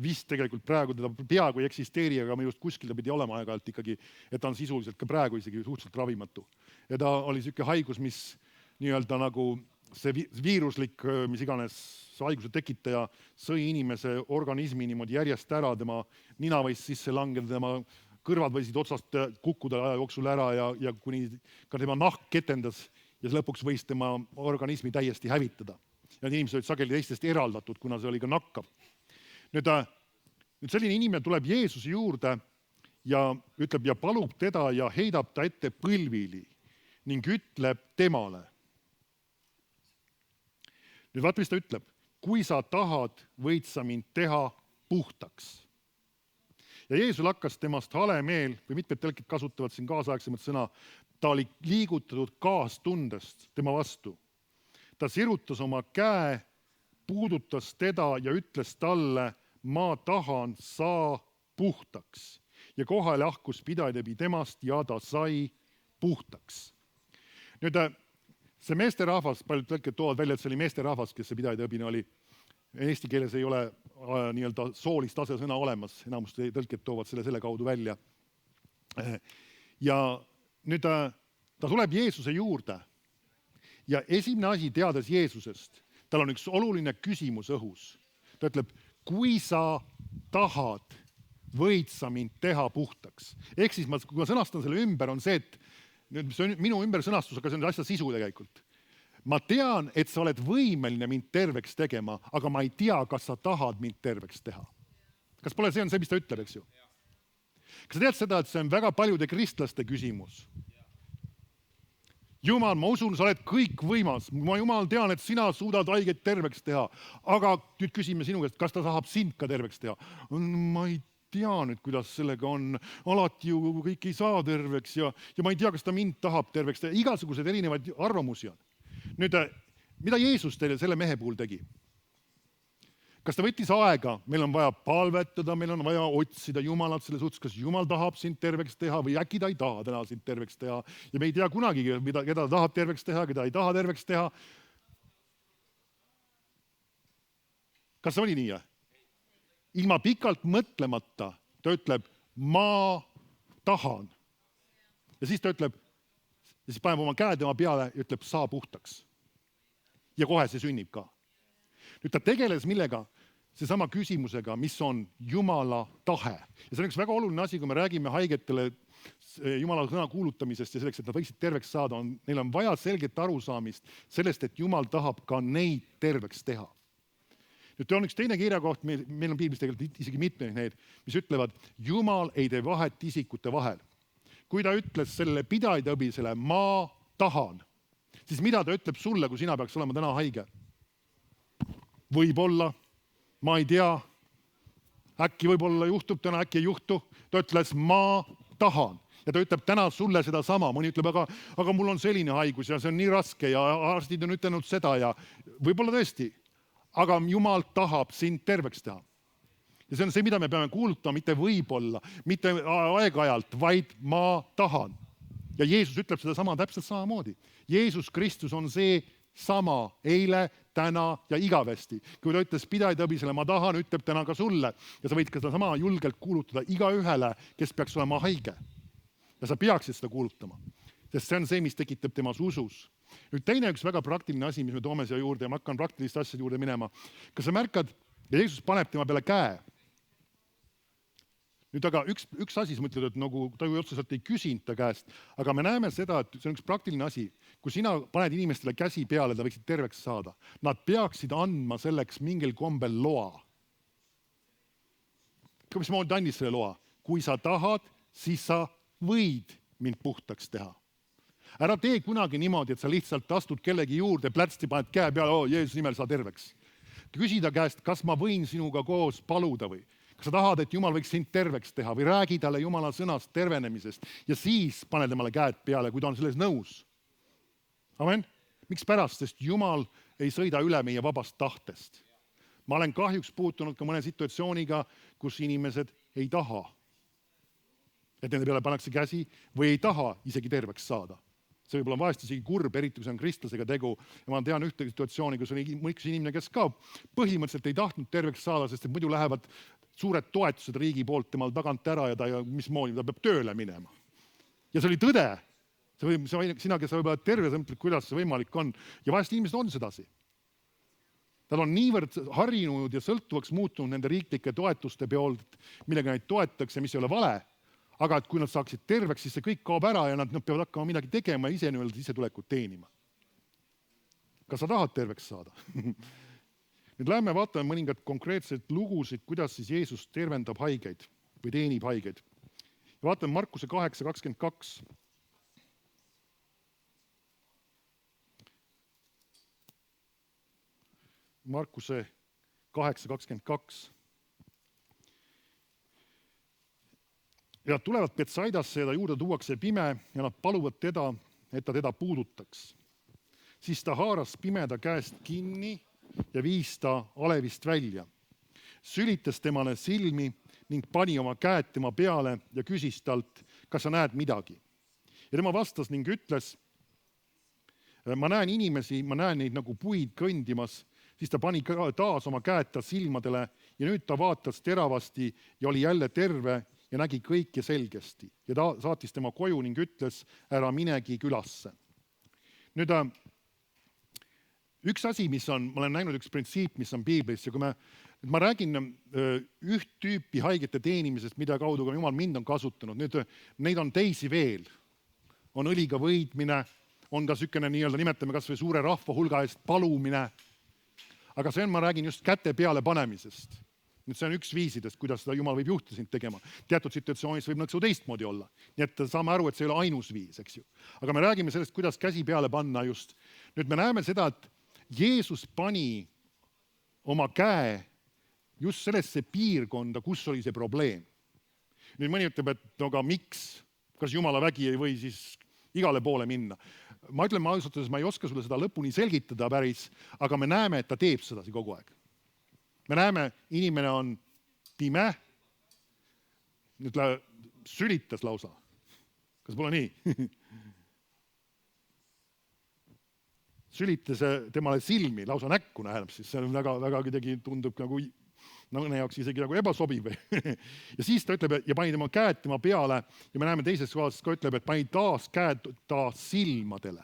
[SPEAKER 2] vist tegelikult praegu teda peaaegu ei eksisteeri, aga just kuskil ta pidi olema aeg-ajalt ikkagi, et ta on sisuliselt ka praegu isegi suhteliselt ravimatu. Ja ta oli selline haigus, mis nii-öelda nagu see viiruslik, mis iganes haiguse tekitaja sõi inimese organismi niimoodi järjest ära, tema nina võis sisse langeda, tema kõrvad võisid otsast kukkuda aja jooksul ära ja kuni ka tema nahk ketendas ja lõpuks võis tema organismi täiesti hävitada. Ja inimesed olid sageli teistest eraldatud, kuna see oli ka nakkav. Nüüd selline inimene tuleb Jeesuse juurde ja ütleb ja palub teda ja heidab ta ette põlvili ning ütleb temale. Nüüd vaata, mis ta ütleb. Kui sa tahad, võid sa mind teha puhtaks. Ja Jeesus hakkas temast hale meel, või mitmed tõlkid kasutavad siin kaasaegsemat sõna, ta oli liigutatud kaastundest tema vastu. Ta sirutas oma käe, puudutas teda ja ütles talle, ma tahan, saa puhtaks. Ja kohe lahkus pidajaõbi temast ja ta sai puhtaks. Nüüd see meesterahvas, paljud tõlked toovad välja, et see oli meesterahvas, kes see pidajaõbine oli. Eesti keeles ei ole nii-öelda soolist asesõna olemas, enamus tõlked toovad selle kaudu välja. Ja nüüd ta tuleb Jeesuse juurde ja esimene asi teades Jeesusest, tal on üks oluline küsimus õhus. Ta ütleb, kui sa tahad, võid sa mind teha puhtaks. Ehk siis kui ma sõnastan selle ümber, on see, et see on minu ümber sõnastus, aga see on asja sisu tegelikult. Ma tean, et sa oled võimeline mind terveks tegema, aga ma ei tea, kas sa tahad mind terveks teha. Kas pole see on see, mis ta ütleb, eks ju? Kas sa tead seda, et see on väga paljude kristlaste küsimus? Jumal, ma usun, sa oled kõik võimas. Ma Jumal tean, et sina suudad haiget terveks teha. Aga nüüd küsime sinu käest, kas ta tahab sind ka terveks teha? Ma ei tea nüüd, kuidas sellega on. Alati ju kõik ei saa terveks ja ma ei tea, kas ta mind tahab terveks teha. Igasugused erinevaid arvamusi on. Nüüd, mida Jeesus teile selle mehe puhul tegi? Kas ta võttis aega? Meil on vaja palvetada, meil on vaja otsida Jumalat selle suhtes, kas Jumal tahab sind terveks teha või äkki ta ei taha täna sind terveks teha. Ja me ei tea kunagi, keda ta tahab terveks teha, keda ei taha terveks teha. Kas see oli nii? Ilma pikalt mõtlemata ta ütleb, ma tahan. Ja siis ta ütleb, ja siis paneb oma käe tema peale ja ütleb, saa puhtaks. Ja kohe see sünnib ka. Nüüd ta tegeles millega? Seesama küsimusega, mis on Jumala tahe. Ja see on üks väga oluline asi, kui me räägime haigetele Jumala sõna kuulutamisest ja selleks, et nad võiksid terveks saada, neil on vaja selget arusaamist sellest, et Jumal tahab ka neid terveks teha. Nüüd on üks teine kirjakoht, meil on piiblis tegelikult isegi mitmeid neid, mis ütlevad, Jumal ei tee vahet isikute vahel. Kui ta ütles selle pidajaõbisele, ma tahan, siis mida ta ütleb sulle, kui sina peaks olema täna haige? Võib-olla, ma ei tea, äkki võib-olla juhtub täna, äkki ei juhtu. Ta ütles, ma tahan. Ja ta ütleb täna sulle seda sama. Mõni ütleb, aga mul on selline haigus ja see on nii raske ja arstid on ütelnud seda ja võib-olla tõesti. Aga Jumal tahab sind terveks teha. Ja see on see, mida me peame kuulutama, mitte võib-olla, mitte aeg-ajalt, vaid ma tahan. Ja Jeesus ütleb seda sama täpselt samamoodi. Jeesus Kristus on see sama eile, täna ja igavesti. Kui ta ütles pidajaõbisele, ma tahan, ütleb täna ka sulle. Ja sa võid ka seda sama julgelt kuulutada igaühele, kes peaks olema haige. Ja sa peaksid seda kuulutama. Sest see on see, mis tekitab temas usus. Nüüd teine üks väga praktiline asi, mis me toome siia juurde ja ma hakkan praktiliste asjade juurde minema. Kas sa märkad, ja Jeesus paneb tema peale käe. Nüüd aga üks asi, sa mõtled, et nagu ta ju otseselt ei küsinud ta käest, aga me näeme seda, et see on üks praktiline asi. Kui sina paned inimestele käsi peale, ta võiksid terveks saada, nad peaksid andma selleks mingil kombel loa. mismoodi ta andis selle loa? Kui sa tahad, siis sa võid mind puhtaks teha. Ära tee kunagi niimoodi, et sa lihtsalt astud kellegi juurde, plätsti paned käe peale, Jeesuse nimel saa terveks. Küsi ta käest, kas ma võin sinuga koos paluda või kas sa tahad, et Jumal võiks sind terveks teha või räägi talle Jumala sõnast tervenemisest ja siis pane temale käed peale, kui ta on selles nõus. Amen. Miks pärast? Sest Jumal ei sõida üle meie vabast tahtest. Ma olen kahjuks puutunud ka mõne situatsiooniga, kus inimesed ei taha, et nende peale pannakse käsi või ei taha isegi terveks saada. See võib olla vahest isegi kurb, eriti kui see on kristlasega tegu. Ja ma tean ühte situatsiooni, kus oli üks inimene, kes ka põhimõtteliselt ei tahtnud terveks saada, sest et muidu lähevad suured toetused riigi poolt temal tagant ära ja mismoodi ta peab tööle minema. Ja see oli tõde. Sina, kes sa võib-olla terve, sa mõtled, kuidas see võimalik on. Ja vahest inimesed on sedasi. Nad on niivõrd harjunud ja sõltuvaks muutunud nende riiklike toetuste peolt, millega neid toetakse, mis ei ole vale. Aga et kui nad saaksid terveks, siis see kõik kaob ära ja nad peavad hakkama midagi tegema ja ise nii-öelda sissetulekut teenima. Kas sa tahad terveks saada? Nüüd läheme vaatame mõningad konkreetsed lugusid, kuidas siis Jeesus tervendab haigeid või teenib haigeid. Ja vaatame Markuse 8:22. Markuse 8:22. Ja tulevad Betsaidasse ja ta juurde tuuakse pime ja nad paluvad teda, et ta teda puudutaks. Siis ta haaras pimeda käest kinni ja viis ta alevist välja. Sülitas temale silmi ning pani oma käed tema peale ja küsis talt, kas sa näed midagi. Ja tema vastas ning ütles, ma näen inimesi, ma näen neid nagu puid kõndimas. Siis ta pani taas oma käed ta silmadele ja nüüd ta vaatas teravasti ja oli jälle terve ja nägi kõike selgesti. Ja ta saatis tema koju ning ütles, ära minegi külasse. Nüüd üks asi, mis on, ma olen näinud üks printsiip, mis on Piiblis ja kui ma räägin üht tüüpi haigete teenimisest, mida kaudu ka Jumal mind on kasutanud, neid on teisi veel. On õliga võidmine, on ka sükene nii-öelda, nimetame kas või suure rahva hulga eest palumine. Aga see on, ma räägin just käte peale panemisest. Nüüd see on üks viisidest, kuidas seda Jumal võib juhtida sind tegema. Teatud situatsioonis võib nõksu teistmoodi olla. Nii et saame aru, et see ei ole ainus viis, eks ju. Aga me räägime sellest, kuidas käsi peale panna just. Nüüd me näeme seda, et Jeesus pani oma käe just sellesse piirkonda, kus oli see probleem. Nüüd mõni ütleb, et no aga miks? Kas Jumala vägi ei või siis igale poole minna? Ma ütlen, ma ausalt, ma ei oska sulle seda lõpuni selgitada päris, aga me näeme, et ta teeb seda kogu aeg. Me näeme, inimene on pime, nüüd sülitas lausa. Kas pole nii? Sülitas temale silmi, lausa näkku näeb, siis see on väga kuidagi tundub nagu mõne jaoks isegi nagu ebasobiv. Ja siis ta ütleb, ja pani tema käed tema peale ja me näeme teises kohas ka ütleb, et pani taas käed ta silmadele.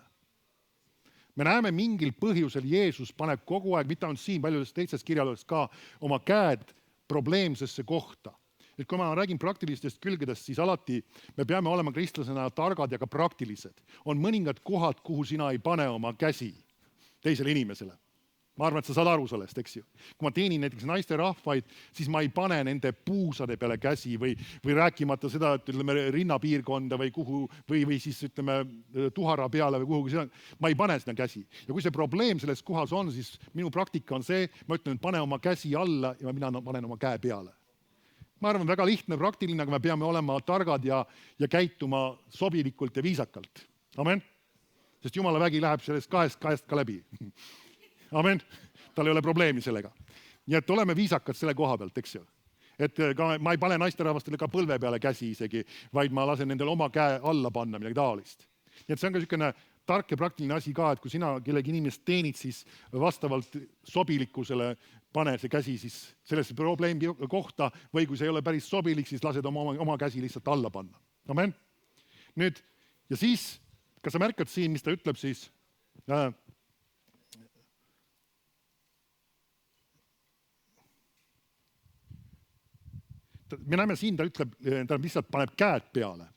[SPEAKER 2] Me näeme mingil põhjusel Jeesus paneb kogu aeg, mitte ainult siin, paljudes teistes kirjades ka oma käed probleemsesse kohta. Et kui ma räägin praktilistest külgedest, siis alati me peame olema kristlasena targad ja ka praktilised. On mõningad kohad, kuhu sina ei pane oma käsi teisele inimesele. Ma arvan, et sa saad aru sellest, eks ju. Kui ma teenin näiteks naiste rahvaid, siis ma ei pane nende puusade peale käsi või rääkimata seda, et ütleme rinnapiirkonda või kuhu, või siis ütleme tuhara peale või kuhugi. Ma ei pane sinna käsi. Ja kui see probleem selles kohas on, siis minu praktika on see, ma ütlen, et pane oma käsi alla ja mina panen oma käe peale. Ma arvan, väga lihtne, praktiline, aga me peame olema targad ja käituma sobilikult ja viisakalt. Amen. Sest Jumala vägi läheb sellest kahest ka läbi. Amen. Tal ei ole probleemi sellega. Nii et oleme viisakad selle koha pealt, eks ju. Et ka, ma ei pane naisterahvastele ka põlve peale käsi isegi, vaid ma lasen nendele oma käe alla panna midagi taolist. Nii et see on ka niisugune tark ja praktiline asi ka, et kui sina kellegi inimest teenid, siis vastavalt sobilikkusele pane see käsi siis sellesse probleemi kohta või kui see ei ole päris sobilik, siis lased oma käsi lihtsalt alla panna. Amen. Nüüd, ja siis, kas sa märkad siin, mis ta ütleb siis? Me näeme siin, ta ütleb, ta lihtsalt paneb käed peale.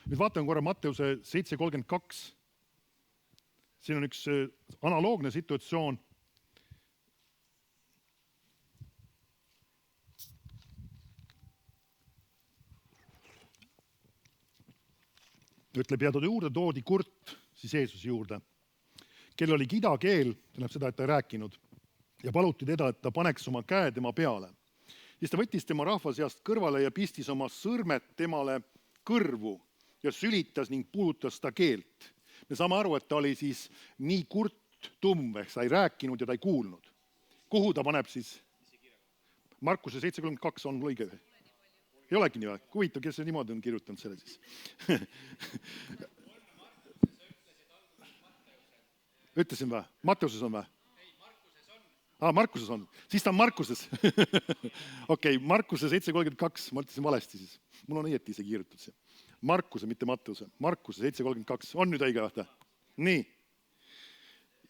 [SPEAKER 2] Nüüd vaatame korra Matteuse 7:32. Siin on üks analoogne situatsioon. ütleb, ja ta juurde toodi kurt siis Jeesuse juurde, kellel oli kidakeel, tähendab seda, et ta ei rääkinud, ja paluti teda, et ta paneks oma käe tema peale. Siis ta võttis tema rahva seast kõrvale ja pistis oma sõrmed temale kõrvu ja sülitas ning puudutas ta keelt. Me saame aru, et ta oli siis nii kurt tumm, ehk sa ei rääkinud ja ta ei kuulnud. Kuhu ta paneb siis? Markuse 7:32 on õige. Ei olegi nii või? Huvitav, kes see niimoodi on kirjutanud selle siis? Ütlesin või? Matteuses on või? Markuses on. Siis ta on Markuses. Okei, Markuse 7:32, ma ütlesin valesti siis. Mul on õieti ise kirjutatud see. Markuse, mitte Matteuse. Markuse 7:32. On nüüd õige vaata? Nii.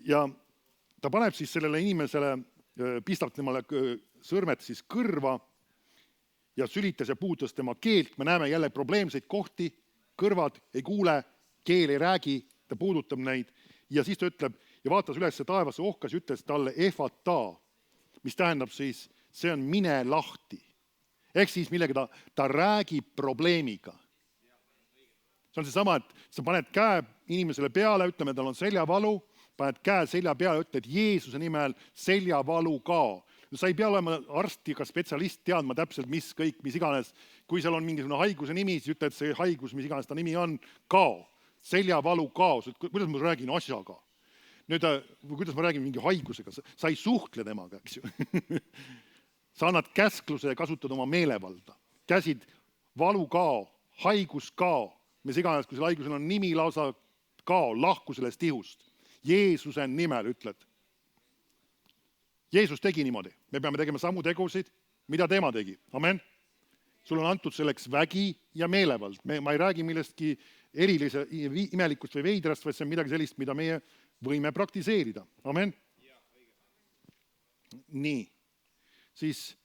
[SPEAKER 2] Ja ta paneb siis sellele inimesele, pistab temale sõrmed siis kõrva ja sülitas ja puudutas tema keelt. Me näeme jälle probleemseid kohti. Kõrvad ei kuule, keel ei räägi, ta puudutab neid. Ja siis ta ütleb, ja vaatas üles taevasse, ohkas ja ütles talle efata, mis tähendab siis, see on mine lahti. Ehk siis millega ta räägib probleemiga. See on seesama, et sa paned käe inimesele peale, ütleme, tal on seljavalu, paned käe selja peale, ütled Jeesuse nimel seljavalu kao. Sa ei pea olema arst ega spetsialist teadma täpselt, mis kõik, mis iganes. Kui seal on mingisugune haiguse nimi, siis ütled see haigus, mis iganes ta nimi on, kao. Seljavalu kaos, kuidas ma räägin asjaga? Nüüd, kuidas ma räägin mingi haigusega? Sa ei suhtle temaga, eks ju. Sa annad käskluse ja kasutad oma meelevalda. Käsid valu kao, haigus kao, mis iganes, kui selle haigusel on nimi lausa kao, lahku sellest ihust. Jeesuse nimel ütled. Jeesus tegi niimoodi. Me peame tegema samu tegusid, mida tema tegi. Amen. Sul on antud selleks vägi ja meelevald. Ma ei räägi millestki erilise imelikust või veidrast, vaid see on midagi sellist, mida meie võime praktiseerida. Amen. Nii. Siis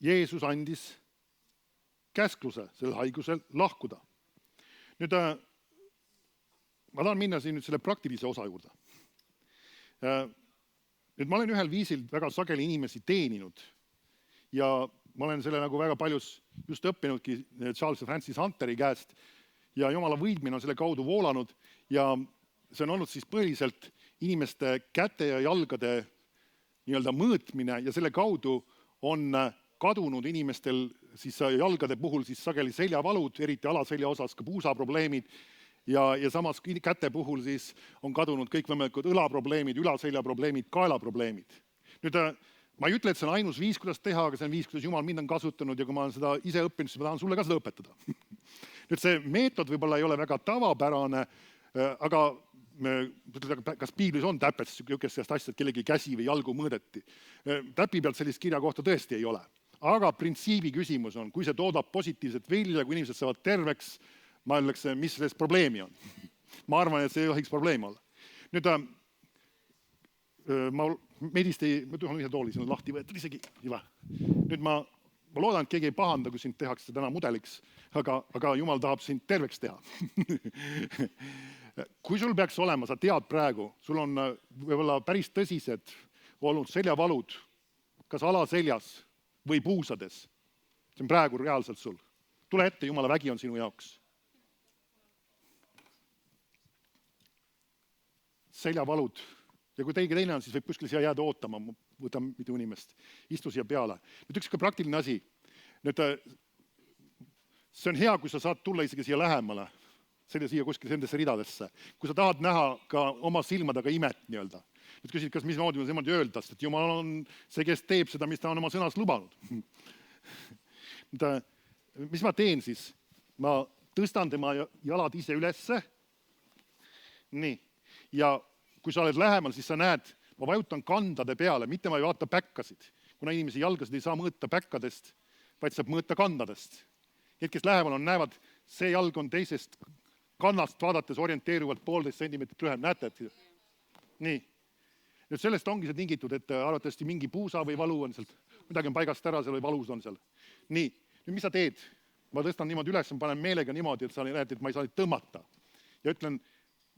[SPEAKER 2] Jeesus andis käskluse sellel haigusel lahkuda. Nüüd ma tahan minna siin nüüd selle praktilise osa juurde. Nüüd ma olen ühel viisil väga sageli inimesi teeninud ja ma olen selle nagu väga paljus just õppinudki Charles ja Francis Hunteri käest ja Jumala võidmine on selle kaudu voolanud ja see on olnud siis põhiliselt inimeste käte ja jalgade nii-öelda mõõtmine ja selle kaudu on kadunud inimestel siis jalgade puhul siis sageli seljavalud, eriti alaselja osas ka puusaprobleemid ja samas käte puhul siis on kadunud kõikvõimalikud õlaprobleemid, ülaseljaprobleemid, kaelaprobleemid. Nüüd ma ei ütle, et see on ainus viis, kuidas teha, aga see on viis, kuidas Jumal mind on kasutanud ja kui ma olen seda ise õppinud, siis ma tahan sulle ka seda õpetada. Nüüd see meetod võib-olla ei ole väga tavapärane, aga kas piiblis on täpselt niisugust asja, et kellegi käsi või jalgu mõõdeti? Täpi pealt sellist kirja kohta tõesti ei ole. Aga printsiibi küsimus on, kui see toodab positiivset vilja, kui inimesed saavad terveks, ma ütleks, mis sellest probleemi on. Ma arvan, et see ei tohiks probleem olla. Nüüd ma tuhan ühe tooli, siin on lahti võetud isegi. Nüüd ma loodan, et keegi ei pahanda, kui sind tehakse täna mudeliks, aga Jumal tahab sind terveks teha. Kui sul peaks olema, sa tead praegu, sul on võib-olla päris tõsised olnud seljavalud, kas alaseljas või puusades, see on praegu reaalselt sul. Tule ette, Jumala vägi on sinu jaoks. Seljavalud. Ja kui teine on, siis võib kuskil siia jääda ootama, ma võtan mitu inimest. Istu siia peale. Nüüd üks praktiline asi. Nüüd, see on hea, kui sa saad tulla isegi siia lähemale, siia kuskil nendesse ridadesse. Kui sa tahad näha ka oma silmadega imet nii-öelda. Nüüd küsid, kas mismoodi on niimoodi öelda, sest Jumal on see, kes teeb seda, mis ta on oma sõnas lubanud. Mis ma teen siis? Ma tõstan tema jalad ise ülesse. Nii. Ja kui sa oled lähemal, siis sa näed, ma vajutan kandade peale, mitte ma ei vaata päkkasid. Kuna inimesi jalgasid ei saa mõõta päkkadest, vaid saab mõõta kandadest. Need, kes lähemal on, näevad, see jalg on teisest kannast vaadates orienteeruvalt 1,5 sentimeetrit lühem. Näete? Nii. Nüüd sellest ongi see tingitud, et arvatavasti mingi puusa või valu on sealt, midagi on paigast ära seal või valus on seal. Nii. Nüüd mis sa teed? Ma tõstan niimoodi üles, ma panen meelega niimoodi, et sa näed, et ma ei saa neid tõmmata. Ja ütlen,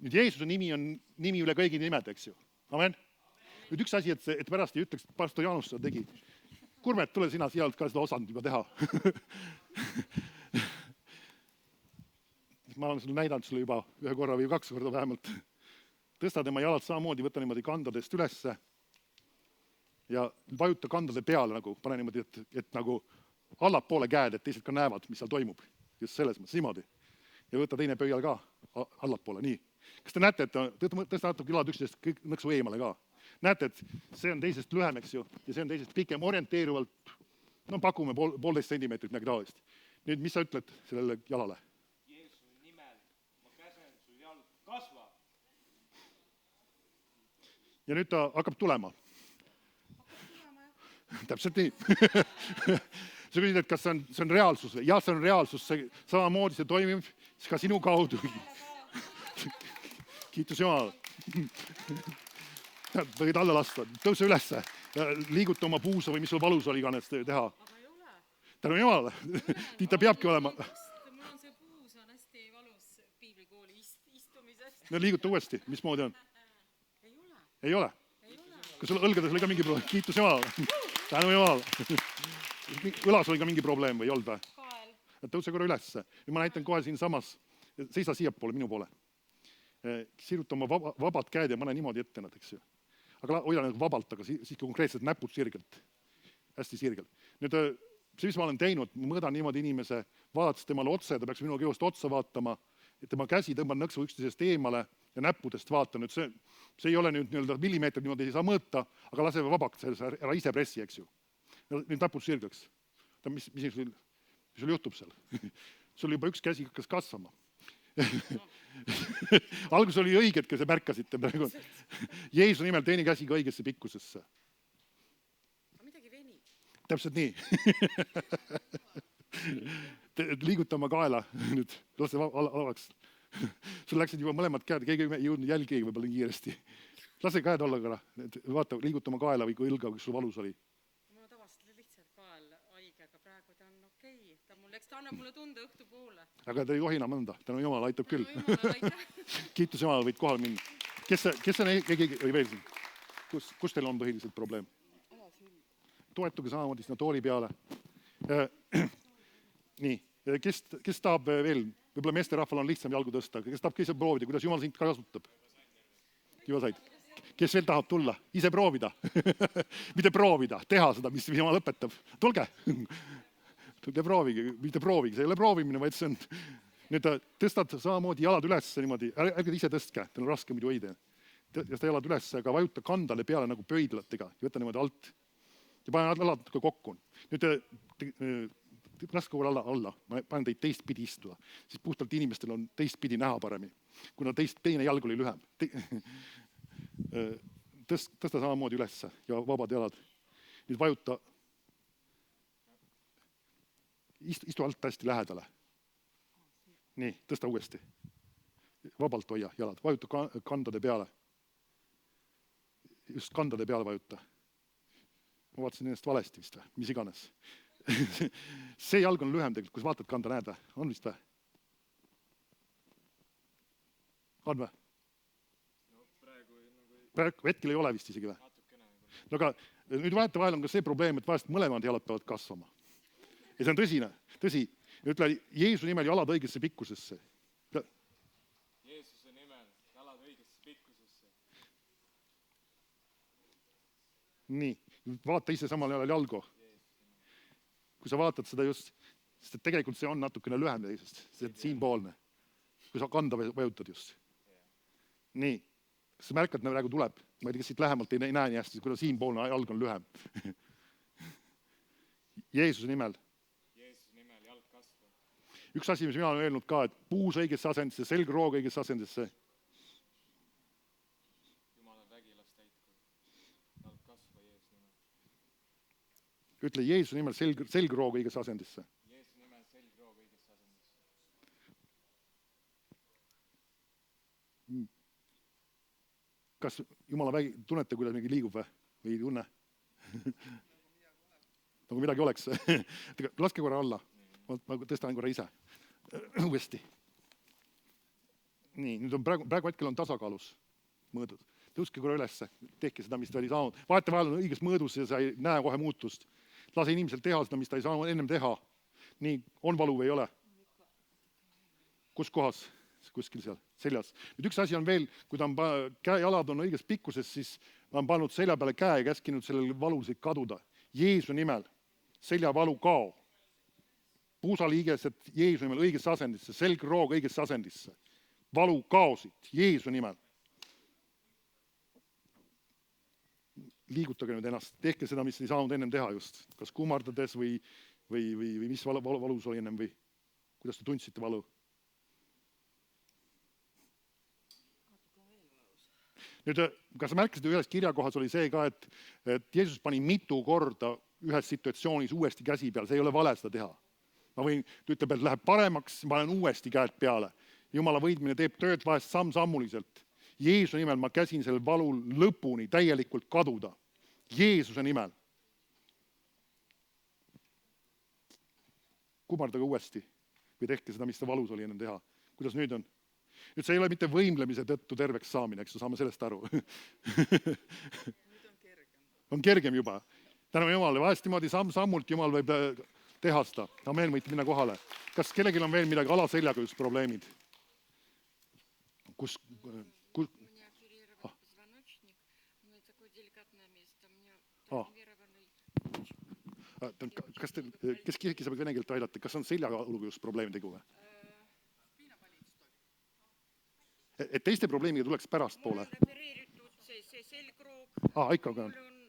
[SPEAKER 2] nüüd Jeesuse nimi on nimi üle kõigi nimed, eks ju. Amen. Nüüd üks asi, et pärast ei ütleks, et pastor Jaanus seda tegi. Kurmet, tule sina siia ka seda osanud juba teha. ma olen sulle näidanud sulle juba 1 korra või 2 korda vähemalt. Tõsta tema jalad samamoodi, võta niimoodi kandadest ülesse ja vajuta kandade peale nagu, pane niimoodi, et nagu allapoole käed, et teised ka näevad, mis seal toimub. Just selles mõttes, niimoodi. Ja võta teine pöial ka allapoole, nii. Kas te näete, et tõsta natuke jalad üksteisest kõik nõksu eemale ka? Näete, et see on teisest lühem, eks ju, ja see on teisest pikem, orienteeruvalt, no pakume 1,5 sentimeetrit midagi taolist. Nüüd, mis sa ütled sellele jalale?
[SPEAKER 3] Jeesuse nimel ma käsen su jalg kasva.
[SPEAKER 2] Ja nüüd ta hakkab tulema. Täpselt nii. Sa küsid, et kas see on reaalsus? Jah, see on reaalsus, samamoodi see toimib ka sinu kaudu. Kiitus Jumal. Võid alla lasta, tõuse ülesse, liiguta oma puusa või mis sul valus oli iganes teha.
[SPEAKER 4] Aga ei ole.
[SPEAKER 2] Tänu Jumalale. Ta peabki olema.
[SPEAKER 4] Mul on see puus on hästi valus piiblikooli istumisest.
[SPEAKER 2] No liiguta uuesti, mismoodi on?
[SPEAKER 4] Ei ole.
[SPEAKER 2] Ei ole?
[SPEAKER 4] Ei ole.
[SPEAKER 2] Kas sul õlgades oli ka mingi probleem? Kiitus Jumalale. Tänu Jumalale. Õlas oli ka mingi probleem või ei olnud või?
[SPEAKER 4] Kael.
[SPEAKER 2] Tõuse korra ülesse. Nüüd ma näitan kohe siin samas. Seisa siia poole, minu poole. Siruta oma vabad käed ja pane niimoodi ette nad, eks ju. Aga hoida nagu vabalt, aga siiski konkreetselt näpud sirgelt. Hästi sirgelt. Nüüd, see, mis ma olen teinud, ma mõõdan niimoodi inimese, vaadates temale otse, ta peaks minu keost otsa vaatama, et tema käsi tõmbab nõksu üksteisest eemale ja näppudest vaata. Nüüd see ei ole nüüd nii-öelda millimeetrit, niimoodi ei saa mõõta, aga lase vabaks, ära ise pressi, eks ju. Nüüd näpud sirgeks. Mis sul juhtub seal? Sul juba üks käsi hakkas kasvama. Algus oli õiged, kes te märkasite praegu. Jeesuse nimel teine käsi ka õigesse pikkusesse.
[SPEAKER 4] Midagi venib.
[SPEAKER 2] Täpselt nii. Liiguta oma kaela. Nüüd lase avaks. Sul läksid juba mõlemad käed, keegi ei jõudnud jälgigi võib-olla kiiresti. Lase käed olla korra. Vaata, liiguta oma kaela või kui õlga, kus sul valus oli.
[SPEAKER 4] Mul on tavaliselt lihtsalt kael haige, aga praegu ta on okei. Ta annab mulle tunde õhtu poole.
[SPEAKER 2] Aga ta ei tohi enam anda. Tänu Jumala aitab küll.
[SPEAKER 4] Aitäh.
[SPEAKER 2] Kiitus Jumala, võid kohale minna. Kes on keegi või veel siin? Kus teil on põhiliselt probleem? Toetuge samamoodi sinna tooli peale. Nii, kes tahab veel, võib-olla meesterahval on lihtsam jalgu tõsta, kes tahab ise proovida, kuidas Jumal sind kasutab? Juba said. Kes veel tahab tulla? Ise proovida. Mitte proovida, teha seda, mis Jumal õpetab. Tulge. Te proovige, mitte proovige, see ei ole proovimine, vaid see on, nüüd tõstad samamoodi jalad üles niimoodi, ärge ise tõstke, teil on raske muidu hoida. Tõsta jalad üles, aga vajuta kandale peale nagu pöidlatega, võta niimoodi alt ja pane jalad natuke kokku. Nüüd laske kogu alla, ma panen teid teistpidi istuda, siis puhtalt inimestel on teistpidi näha paremini, kuna teine jalg oli lühem. Tõsta samamoodi üles ja vabad jalad. Nüüd vajuta istu alt hästi lähedale. Nii, tõsta uuesti. Vabalt hoia jalad, vajuta kandade peale. Just kandade peale vajuta. Ma vaatasin ennast valesti vist või, mis iganes. See jalg on lühem tegelikult, kus vaatad kanda, näed või? On vist või? On või? Praegu hetkel ei ole vist isegi või? No aga nüüd vaata vahel on ka see probleem, et vahest mõlemad jalad peavad kasvama. Ja see on tõsine, tõsi. Ütle Jeesuse nimel jalad õigesse pikkusesse.
[SPEAKER 3] Jeesuse nimel jalad õigesse pikkusesse.
[SPEAKER 2] Nii, vaata ise samal jalal jalgu. Kui sa vaatad seda just, sest tegelikult see on natukene lühem teisest, see siinpoolne. Kui sa kanda vajutad just. Nii, kas sa märkad, praegu tuleb? Ma ei tea, kas siit lähemalt ei näe nii hästi, kuna siinpoolne jalg on lühem. Jeesuse nimel. Üks asi, mis mina olen öelnud ka, et puus õigesse asendisse, selgroog õigesse asendisse.
[SPEAKER 3] Jumala vägilas täitku. Jalg kasva Jeesuse nimel.
[SPEAKER 2] Ütle Jeesuse nimel selgroog õigesse asendisse.
[SPEAKER 3] Jeesuse nimel selgroog õigesse asendisse.
[SPEAKER 2] Kas Jumala vägi, tunnete, kuidas mingi liigub või ei tunne? Nagu midagi oleks. Laske korra alla. Ma tõstan korra ise. Uuesti. Nii, nüüd on praegu hetkel on tasakaalus mõõdud. Tõuske korra ülesse, tehke seda, mis ta oli saanud. Vaata vahel on õiges mõõdus ja sa ei näe kohe muutust. Lase inimesel teha seda, mis ta ei saanud ennem teha. Nii, on valu või ei ole? kus kohas? Kuskil seal seljas. Nüüd üks asi on veel, kui ta on käejalad on õiges pikkuses, siis ma olen pannud selja peale käe ja käskinud sellel valusid kaduda. Jeesu nimel seljavalu kao. Puusaliigesed Jeesu nimel õigesse asendisse, selgroog õigesse asendisse. Valu kaosid Jeesu nimel. Liigutage nüüd ennast, tehke seda, mis ei saanud ennem teha just. Kas kummardades või mis valus oli ennem või kuidas te tundsite valu? Nüüd, kas märkasite ühes kirjakohas oli see ka, et Jeesus pani mitu korda ühes situatsioonis uuesti käsi peal, see ei ole vale seda teha. Ma võin, ta ütleb, et läheb paremaks, ma olen uuesti käed peale. Jumala võidmine teeb tööd vahest samm-sammuliselt. Jeesuse nimel ma käsin sellel valul lõpuni täielikult kaduda. Jeesuse nimel. Kummardage uuesti või tehke seda, mis ta valus oli enne teha. Kuidas nüüd on? Nüüd see ei ole mitte võimlemise tõttu terveks saamine, eks saame sellest aru. On kergem juba. Tänu Jumalale, vahest niimoodi samm-sammult Jumal võib teha seda. Amen, võite minna kohale. Kas kellelgi on veel midagi alaseljaga just probleemid? Kus? Kes kirki saab vene keelt aidata? Kas on seljaga just probleem tegu või? Et teiste probleemiga tuleks pärast poole.
[SPEAKER 4] Mul on repereeritud see selgroog.
[SPEAKER 2] Ikka on.
[SPEAKER 4] Mul on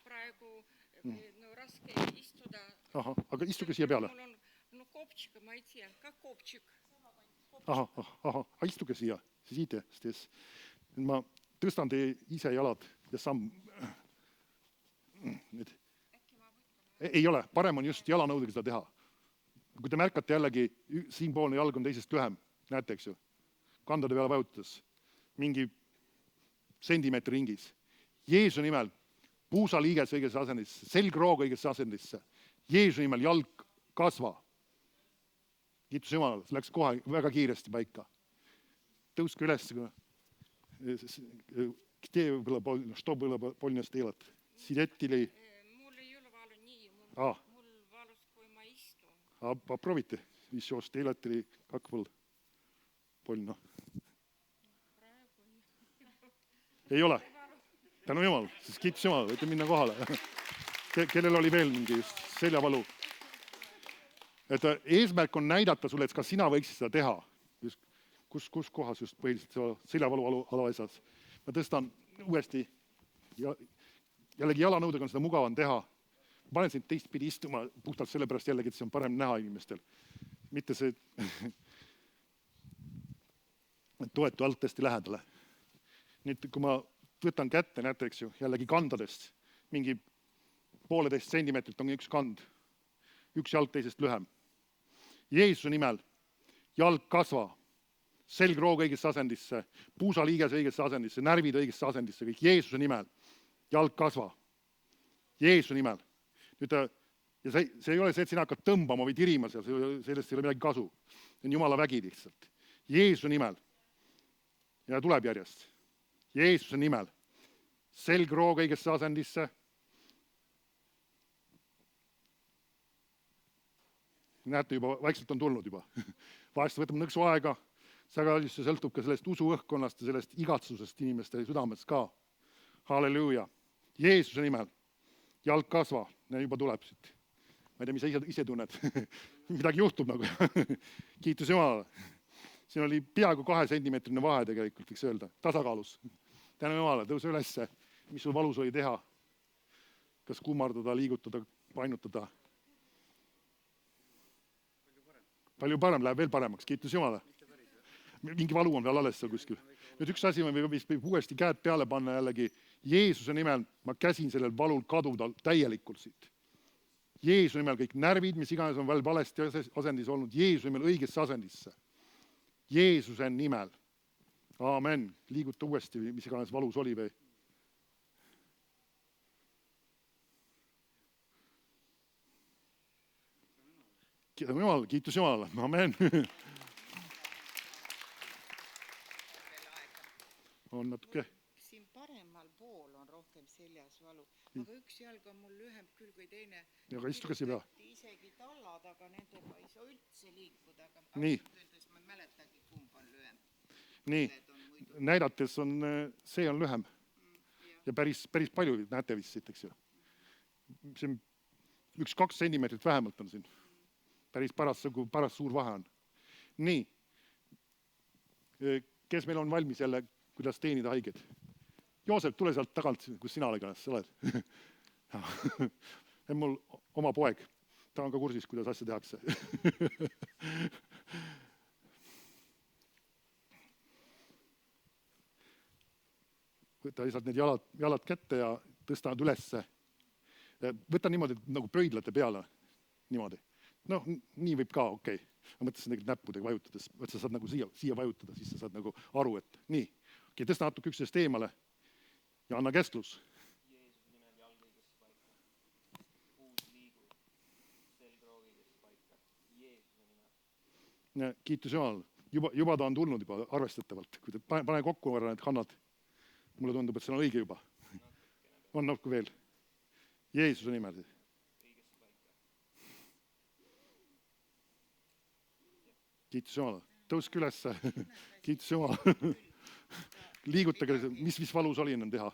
[SPEAKER 4] praegu raske istuda.
[SPEAKER 2] Aga istuge siia peale.
[SPEAKER 4] Mul on kopčik, ma ei tea, ka kopčik.
[SPEAKER 2] Istuge siia, siis idee. Ma tõstan teie ise jalad ja samm. Ei ole, parem on just jalanõudega seda teha. Kui te märkate jällegi, siinpoolne jalg on teisest lühem, näete, eks ju? Kandade peale vajutades, mingi sentimeetri ringis. Jeesu nimel puusaliiges õigesse asendisse, selgroog õigesse asendisse. Jeesu nimel jalg kasva. Kiitus Jumalale, see läks kohe väga kiiresti paika. Tõuske üles. Что было больно сделать? Сидеть или...
[SPEAKER 4] Mul ei ole valu nii, mul valus, kui ma istun.
[SPEAKER 2] Попробуйте еще сделать или как был больно. Ei ole. Tänu Jumal, siis kiitus Jumal, võite minna kohale. Kellel oli veel mingi seljavalu? Et eesmärk on näidata sulle, et kas sina võiksid seda teha. Kus kohas just põhiliselt seljavalu alaisas. Ma tõstan uuesti. Jällegi jalanõudega on seda mugavam teha. Ma panen sind teistpidi istuma puhtalt sellepärast jällegi, et see on parem näha inimestel. Mitte see toetu alt hästi lähedale. Nüüd, kui ma võtan kätte, näete, eks ju, jällegi kandadest, mingi 1,5 sentimeetrit on üks kand, üks jalg teisest lühem. Jeesuse nimel jalg kasva, selgroog õigesse asendisse, puusaliiges õigesse asendisse, närvid õigesse asendisse, kõik Jeesuse nimel jalg kasva. Jeesuse nimel. Nüüd, ja see ei ole see, et sina hakkad tõmbama või tirima seal, sellest ei ole midagi kasu. See on Jumala vägi lihtsalt. Jeesuse nimel. Ja tuleb järjest. Jeesuse nimel. Selgroog õigesse asendisse. Näete juba, vaikselt on tulnud juba. Vahest võtab nõksu aega. See sõltub ka sellest usuõhkkonnast ja sellest igatsusest inimeste südames ka. Halleluuja. Jeesuse nimel. Jalg kasva. Juba tuleb siit. Ma ei tea, mis sa ise tunned. Midagi juhtub nagu. Kiitus Jumalale. Siin oli peaaegu 2 sentimeetrine vahe tegelikult, võiks öelda. Tasakaalus. Tänu Jumalale, tõuse ülesse. Mis sul valus oli teha? Kas kummardada, liigutada, painutada? Palju parem, läheb veel paremaks. Kiitus Jumala. Mingi valu on veel alles seal kuskil. Nüüd üks asi, mis võib uuesti käed peale panna jällegi. Jeesuse nimel ma käsin sellel valul kaduda täielikult siit. Jeesuse nimel kõik närvid, mis iganes on veel valesti asendis olnud. Jeesuse nimel õigesse asendisse. Jeesuse nimel. Aamen. Liiguta uuesti, mis iganes valus oli või. Kiitus Jumalale. Amen. On natuke.
[SPEAKER 5] Siin paremal pool on rohkem seljas valu, aga üks jalg on mul lühem küll kui teine.
[SPEAKER 2] Aga istuge siia.
[SPEAKER 5] Isegi tallad, aga nendega ei saa üldse liikuda.
[SPEAKER 2] Nii.
[SPEAKER 5] mäletagi, kumb on lühem.
[SPEAKER 2] nii, näidates on, see on lühem. Ja päris palju, näete vist siit, eks ju. See on 1-2 sentimeetrit vähemalt on siin. Päris paras suur vahe on. Nii, kes meil on valmis jälle, kuidas teenida haiged? Joosep, tule sealt tagant, kus sina oled. Mul oma poeg, ta on ka kursis, kuidas asja tehakse. Võta lihtsalt need jalad kätte ja tõsta nad ülesse. Võta niimoodi nagu pöidlate peale. Niimoodi. No, nii võib ka, okei. Ma mõtlesin neid näppudega vajutades. Sa saad nagu siia vajutada, siis sa saad nagu aru, et nii. Okei, tõsta natuke üksteisest eemale ja anna käsklus.
[SPEAKER 3] Jeesuse nimel jalg õigesse paika. Puus liigu. Selgroog õigesse paika. Jeesuse nimel.
[SPEAKER 2] Kiitus Jumal. Juba ta on tulnud juba arvestatavalt. Kui pane kokku võrra need kannad. Mulle tundub, et see on õige juba. On natuke veel. Jeesuse nimel. Kiitus Jumala. Tõuske ülesse. Kiitus Jumala. Liigutage, mis valus oli ennem teha?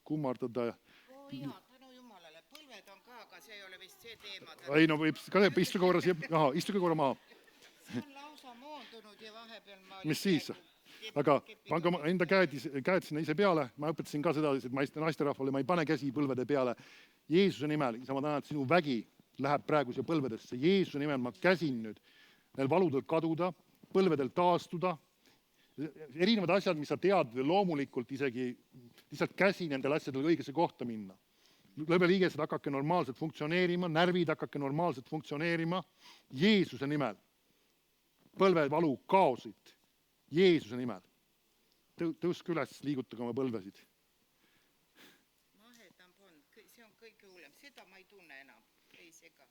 [SPEAKER 2] Kummardada.
[SPEAKER 5] Jaa, tänu Jumalale. Põlved on ka, aga see ei ole vist see teema.
[SPEAKER 2] Ei, no võib ka istuge korra maha.
[SPEAKER 5] See on lausa moondunud ja vahepeal ma...
[SPEAKER 2] Mis siis? Aga pange enda käed sinna ise peale. Ma õpetasin ka seda, et naisterahvale ma ei pane käsi põlvede peale. Jeesuse nimel, isa, ma tänan, et sinu vägi läheb praegu siia põlvedesse. Jeesuse nimel ma käsin nüüd neil valudel kaduda, põlvedel taastuda. Erinevad asjad, mis sa tead loomulikult isegi, lihtsalt käsi nendel asjadel õigesse kohta minna. Lõbeliigesed hakake normaalselt funktsioneerima, närvid hakake normaalselt funktsioneerima. Jeesuse nimel. Põlvevalu kaosid. Jeesuse nimel. Tõuske üles, liigutage oma põlvesid.
[SPEAKER 5] Mahetampon, see on kõige hullem. Seda ma ei tunne enam. Ei sega.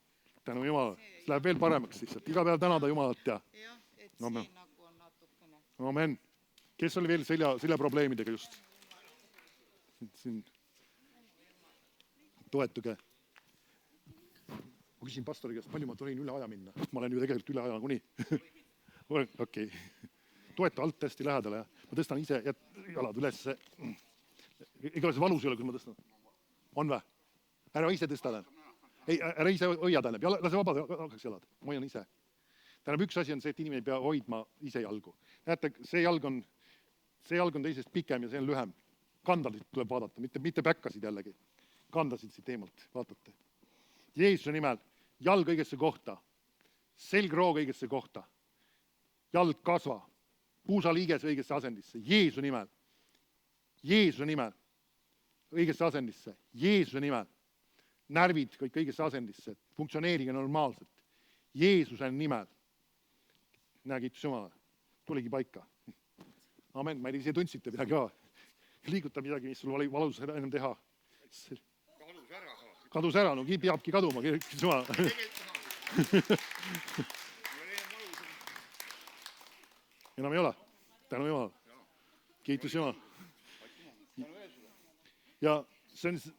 [SPEAKER 2] Tänu Jumala. See läheb veel paremaks lihtsalt. Iga päev tänada Jumalat ja...
[SPEAKER 5] Jah, et see nagu on natukene.
[SPEAKER 2] Amen. Kes oli veel selja probleemidega just? Siin. Toetuge. Ma küsin pastori käest, palju ma tohin üle aja minna? Ma olen ju tegelikult üle aja nagunii. Okei. Toeta alt hästi lähedale. Ma tõstan ise jalad ülesse. Ega see valus ei ole, kui ma tõstan. On või? Ära ise tõsta. Ei, ära ise hoia tähendab. Lase vabad hakkaks jalad. Ma hoian ise. Tähendab, üks asi on see, et inimene ei pea hoidma ise jalgu. Näete, see jalg on teisest pikem ja see on lühem. Kandasid tuleb vaadata, mitte päkkasid jällegi. Kandasid siit eemalt, vaatate. Jeesuse nimel, jalg õigesse kohta. Selgroog õigesse kohta. Jalg kasva. Puusaliiges õigesse asendisse. Jeesuse nimel. Jeesuse nimel. Õigesse asendisse. Jeesuse nimel. Närvid kõik õigesse asendisse. Funktsioneerige normaalselt. Jeesuse nimel. Näe, kiitus Jumala. Tuligi paika. Amen. Ma ei tea, ise tundsite midagi ka. Liiguta midagi, mis sul valus enam teha. Kadus ära. No peabki kaduma. Kiitus Jumala. Enam ei ole. Tänu Jumal. Kiitus Jumal. Ja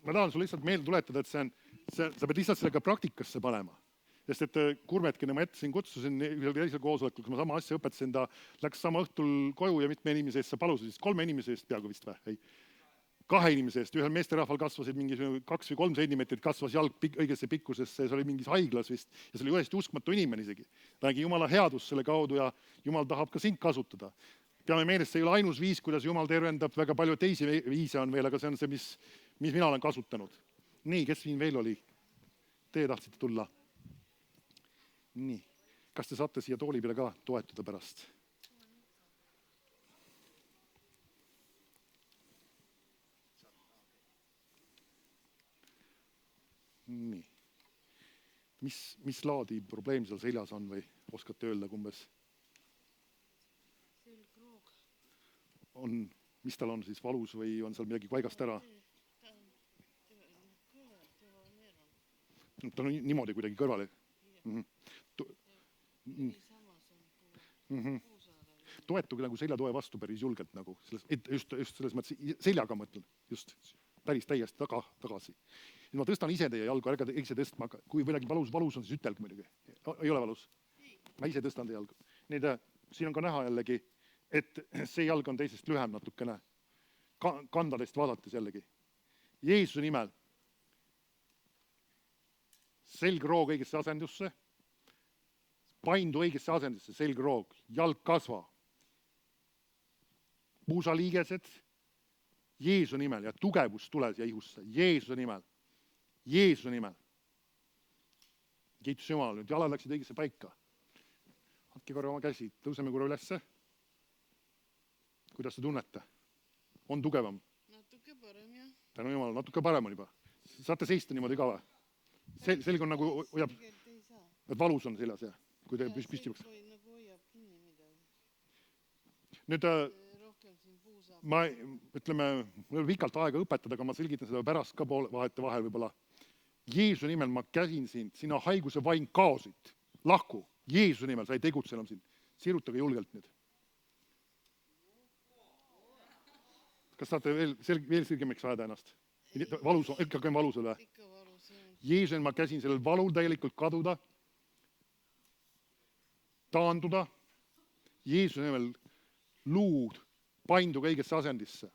[SPEAKER 2] ma tahan sulle lihtsalt meelde tuletada, et sa pead lihtsalt sellega praktikasse panema. Sest et Kurmetkine ma ette siin kutsusin ühel teisel koosolekul, kui ma sama asja õpetasin, ta läks sama õhtul koju ja mitme inimese eest sa palusid, 3 inimese eest peaaegu vist või? 2 inimese eest, ühel meesterahval kasvasid mingi 2 või 3 sentimeetrit, kasvas jalg õigesse pikkusesse, see oli mingis haiglas vist ja see oli ühesti uskmatu inimene isegi. Ta nägi Jumala headust selle kaudu ja Jumal tahab ka sind kasutada. Peame meeles, see ei ole ainus viis, kuidas Jumal tervendab, väga palju teisi viise on veel, aga see on see, mis mina olen kasutanud. Nii, kes siin veel oli? Teie tahtsite tulla? Nii, kas te saate siia tooli peale ka toetuda pärast? Nii. Mis laadi probleem seal seljas on või oskate öelda umbes? Mis tal on siis valus või on seal midagi paigast ära? Ta on niimoodi kuidagi kõrvale. Toetuge nagu seljatoe vastu päris julgelt nagu, just selles mõttes, seljaga mõtlen, just päris täiesti tagasi. Ma tõstan ise teie jalgu, ärge ise tõstma, kui midagi valus on, siis ütelge muidugi. Ei ole valus? Ma ise tõstan teie jalgu. Need siin on ka näha jällegi, et see jalg on teisest lühem natukene. Kandadest vaadates jällegi. Jeesuse nimel. Selgroog õigesse asendusse. Paindu õigesse asendusse, selgroog. Jalg kasva. Puusaliigesed. Jeesuse nimel ja tugevus tules ja ihusse. Jeesuse nimel. Jeesuse nimel. Kiitus Jumal, nüüd jalad läksid õigesse paika. Andke korra oma käsi, tõuseme korra ülesse. Kuidas te tunnete? On tugevam?
[SPEAKER 6] Natuke parem, jah.
[SPEAKER 2] Tänu Jumal, natuke parem on juba. Saate seista niimoodi ka või? Selg on nagu hoiab,
[SPEAKER 6] Tegelikult ei saa.
[SPEAKER 2] et valus on seljas, jah? Kui te püsti peaks.
[SPEAKER 6] Nagu hoiab kinni midagi.
[SPEAKER 2] Nüüd
[SPEAKER 6] Rohkem siin puu saab.
[SPEAKER 2] ma, ütleme, mul ei ole pikalt aega õpetada, aga ma selgitan seda pärast ka vahete vahel võib-olla. Jeesuse nimel ma käsin sind, sina haiguse vaim kaosid. Lahku. Jeesuse nimel, sa ei tegutse enam sind. Sirutage julgelt nüüd. Kas saate veel sirgemaks ajada ennast? Valus on, ikka on valus või?
[SPEAKER 6] Ikka valus, jah.
[SPEAKER 2] Jeesuse nimel ma käsin sellel valul täielikult kaduda. Taanduda. Jeesuse nimel luud painduga õigesse asendisse.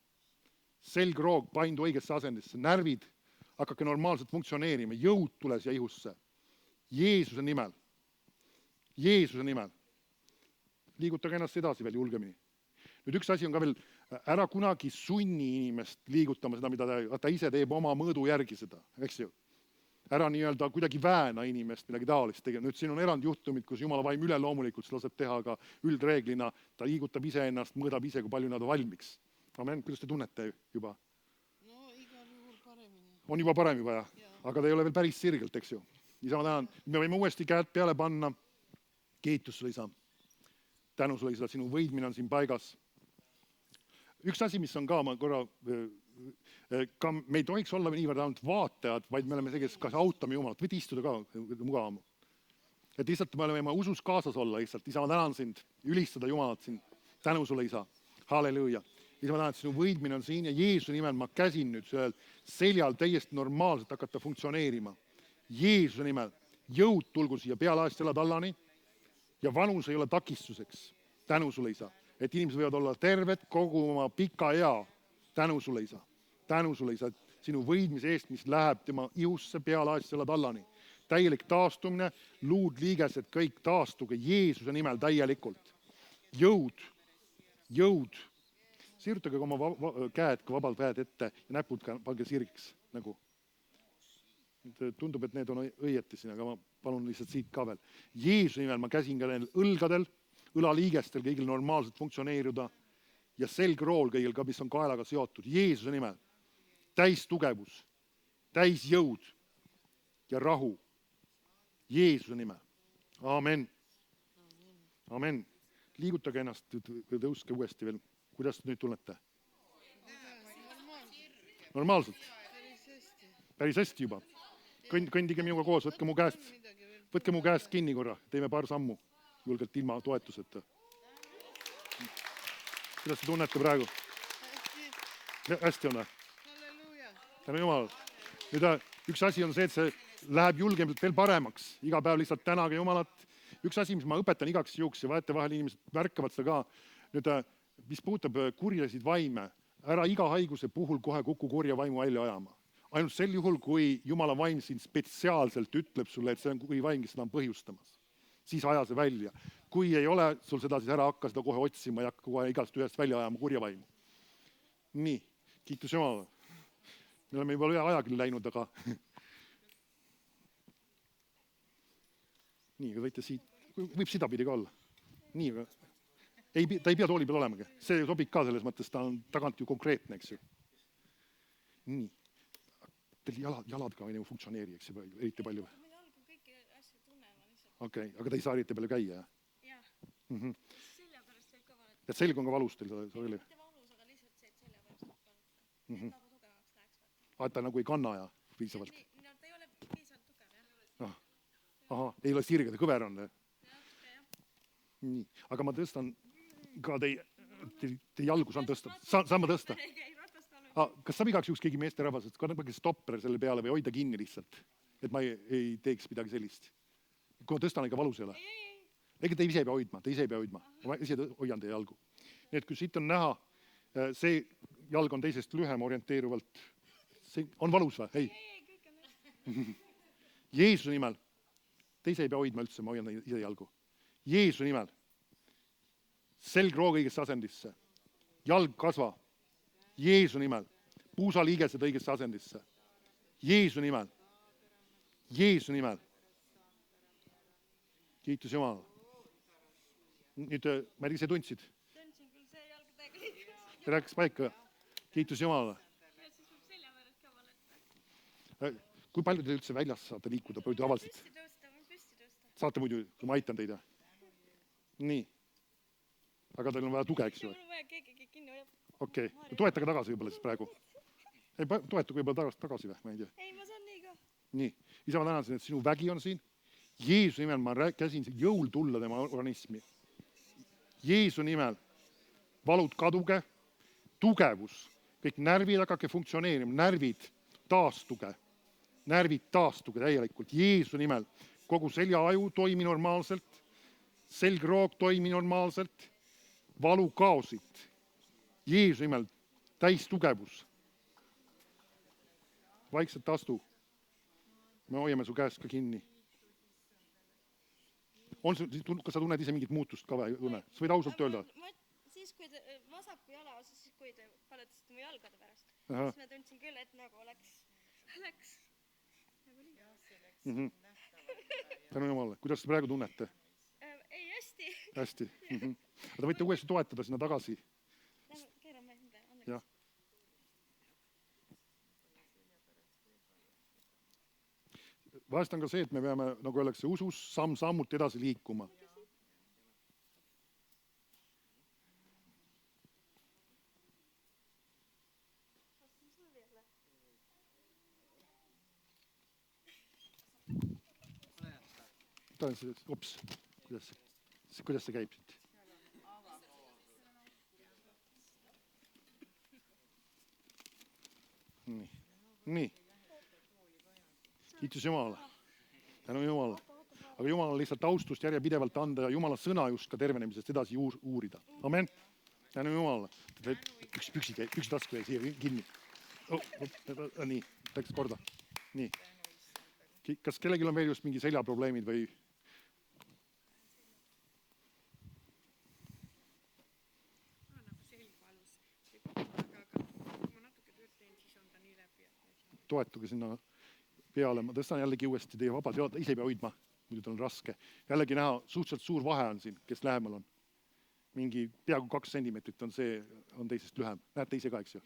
[SPEAKER 2] Selgroog paindu õigesse asendisse. Närvid hakake normaalselt funktsioneerima. Jõud tules ja ihusse. Jeesuse nimel. Jeesuse nimel. Liigutage ennast edasi veel julgemini. Nüüd üks asi on ka veel, ära kunagi sunni inimest liigutama seda, mida ta ise teeb oma mõõdu järgi seda, eks ju. Ära nii-öelda kuidagi vääna inimest midagi taolist tegema. Nüüd siin on erandjuhtumid, kus Jumala vaim üleloomulikult seda laseb teha, aga üldreeglina ta liigutab ise ennast, mõõdab ise, kui palju nad on valmiks. Amen, kuidas te tunnete juba?
[SPEAKER 6] No igal juhul paremini.
[SPEAKER 2] On juba parem juba, jah? Aga ta ei ole veel päris sirgelt, eks ju. Isa, ma tänan, me võime uuesti käed peale panna. Kiitus sulle, Isa. Tänu sulle, Isa, sinu võidmine on siin paigas. Üks asi, mis on ka, ma korra, ka me ei tohiks olla niivõrd ainult vaatajad, vaid me oleme see, kes kas autame Jumalat, võid istuda ka mugavam. Et lihtsalt me oleme usus kaasas olla lihtsalt. Isa, ma tänan sind, ülistada Jumalat siin. Tänu sulle, Isa. Halleluuja. Isa, ma tänan, et sinu võidmine on siin ja Jeesuse nimel ma käsin nüüd sellel seljal täiesti normaalselt hakata funktsioneerima. Jeesuse nimel jõud tulgu siia pealaest elad allani ja vanus ei ole takistuseks. Tänu sulle, Isa. Et inimesed võivad olla terved kogu oma pika ea. Tänu sulle, Isa. Tänu sulle, Isa, sinu võidmise eest, mis läheb tema ihusse pealaest elad allani. Täielik taastumine, luud, liigesed, kõik taastuge Jeesuse nimel täielikult. Jõud, jõud. Sirutage oma käed, ka vabalt käed ette ja näpud pange sirgiks. Nagu. Tundub, et need on õieti siin, aga ma palun lihtsalt siit ka veel. Jeesuse nimel ma käsin ka neil õlgadel, õlaliigestel kõigil normaalselt funktsioneeruda ja selgrool kõigil ka, mis on kaelaga seotud. Jeesuse nimel. Täis tugevus, täis jõud ja rahu. Jeesuse nimel. Amen. Amen. Liigutage ennast, tõuske uuesti veel. Kuidas te nüüd tunnete? Normaalselt. Päris hästi juba. Kõndige minuga koos, võtke mu käest kinni korra. Teeme paar sammu julgelt ilma toetuseta. Kuidas te tunnete praegu? Hästi on või?
[SPEAKER 6] Halleluuja.
[SPEAKER 2] Tänu Jumal. Nüüd üks asi on see, et see läheb julgemalt veel paremaks. Iga päev lihtsalt tänage Jumalat. Üks asi, mis ma õpetan igaks juhuks ja vahetevahel inimesed märkavad seda ka. Nüüd, mis puudutab kurjasid vaime, ära iga haiguse puhul kohe kuku kurja vaimu välja ajama. Ainult sel juhul, kui Jumala vaim siin spetsiaalselt ütleb sulle, et see on kui vaim, kes seda on põhjustamas. Siis aja see välja. Kui ei ole sul seda, siis ära hakka seda kohe otsima ja hakka kohe igast ühest välja ajama kurja vaimu. Nii, kiitus Jumala. Me oleme juba ühe aja küll läinud, aga nii, võite siit, võib sidapidi ka olla. Nii, aga ta ei pea tooli peal olemagi. See sobib ka selles mõttes, ta on tagant ju konkreetne, eks ju. Nii. Teil jalad ka ei funktsioneeri, eks ju, eriti palju.
[SPEAKER 4] Ma jalgu kõiki asju tunnen, ma lihtsalt...
[SPEAKER 2] Okei, aga ta ei saa eriti palju käia, jah?
[SPEAKER 4] Jah, selja pärast veel kõva.
[SPEAKER 2] Et selg on ka valus teil?
[SPEAKER 4] Mitte valus, aga lihtsalt see, et selja pärast võib valutada. Nagu tugevamaks läheks.
[SPEAKER 2] Ta nagu ei kanna ja piisavalt?
[SPEAKER 4] No ta ei ole piisavalt tugev, jah.
[SPEAKER 2] Ahah, ei ole sirge, ta kõver on. Nii, aga ma tõstan ka teie jalgu saan tõsta. Saan ma tõsta? Kas saab igaks juhuks keegi meesterahvas, et kannabagi stopper selle peale või hoida kinni lihtsalt, et ma ei teeks midagi sellist? Kui ma tõstan, ega valus ei ole? ega te ise ei pea hoidma, ma ise hoian teie jalgu. Nii et kui siit on näha, see jalg on teisest lühem orienteeruvalt. See on valus või? Ei. Jeesuse nimel. Te ise ei pea hoidma üldse, ma hoian ise jalgu. Jeesuse nimel. Selgroog õigesse asendisse. Jalg kasva. Jeesuse nimel. Puusaliigesed õigesse asendisse. Jeesuse nimel. Jeesuse nimel. Kiitus Jumal. Nüüd, ma ei tea, ise tundsid?
[SPEAKER 7] Tundsin küll, see jalg täiega liikus.
[SPEAKER 2] See läks paika. Kiitus Jumalale.
[SPEAKER 7] Ja siis võib selja veerelt ka valeta.
[SPEAKER 2] Kui palju te üldse väljas saate liikuda? Palju te avaliselt?
[SPEAKER 7] Püsti tõusta, võin püsti tõusta.
[SPEAKER 2] Saate muidu, kui ma aitan teid. Nii. Aga teil on vaja tuge, eks ju?
[SPEAKER 7] Mul on vaja keegi kinni hoiab.
[SPEAKER 2] Okei. Toetage tagasi võib-olla siis praegu. Ei, toetage võib-olla tagasi või? Ma ei tea.
[SPEAKER 7] Ei, ma saan nii ka.
[SPEAKER 2] Nii. Isa, ma tänan, et sinu vägi on siin. Jeesuse nimel ma käsin jõul tulla tema organismi. Jeesuse nimel valud kaduge, tugevus, kõik närvid hakake funktsioneerima, närvid taastuge täielikult. Jeesuse nimel kogu seljaaju toimi normaalselt, selgroog toimi normaalselt, valu kaosid. Jeesuse nimel täis tugevus. Vaikselt astu. Me hoiame su käest ka kinni. Kas sa tunned ise mingit muutust ka või? Sa võid ausalt öelda.
[SPEAKER 7] Siis, kui te vasaku jala osas, siis kui te paletasite mu jalgade pärast,
[SPEAKER 2] Aha.
[SPEAKER 7] siis ma tundsin küll, et nagu oleks nagu nii.
[SPEAKER 2] Tänu Jumalale. Kuidas te praegu tunnete?
[SPEAKER 7] Ei, hästi.
[SPEAKER 2] Hästi. Aga te võite uuesti toetada sinna tagasi.
[SPEAKER 7] Keerame enda, annaks.
[SPEAKER 2] Jah. Vahest on ka see, et me peame, nagu öeldakse, usus samm-sammult edasi liikuma. Ups, kuidas see käib siit? Nii. Kiitus Jumalale. Tänu Jumalale. Aga Jumalale lihtsalt austust järjepidevalt anda ja Jumala sõna just ka tervenemisest edasi uurida. Amen. Tänu Jumalale. Üks püksitasku jäi siia kinni. Nii, läks korda. Nii. Kas kellelgi on veel just mingi seljaprobleemid või? Toetuge sinna peale, ma tõstan jällegi uuesti teie vabad jalad, ise ei pea hoidma, muidu tal on raske. Jällegi näha, suhteliselt suur vahe on siin, kes lähemal on. Mingi peaaegu 2 sentimeetrit on see, on teisest lühem. Näete ise ka, eks ju?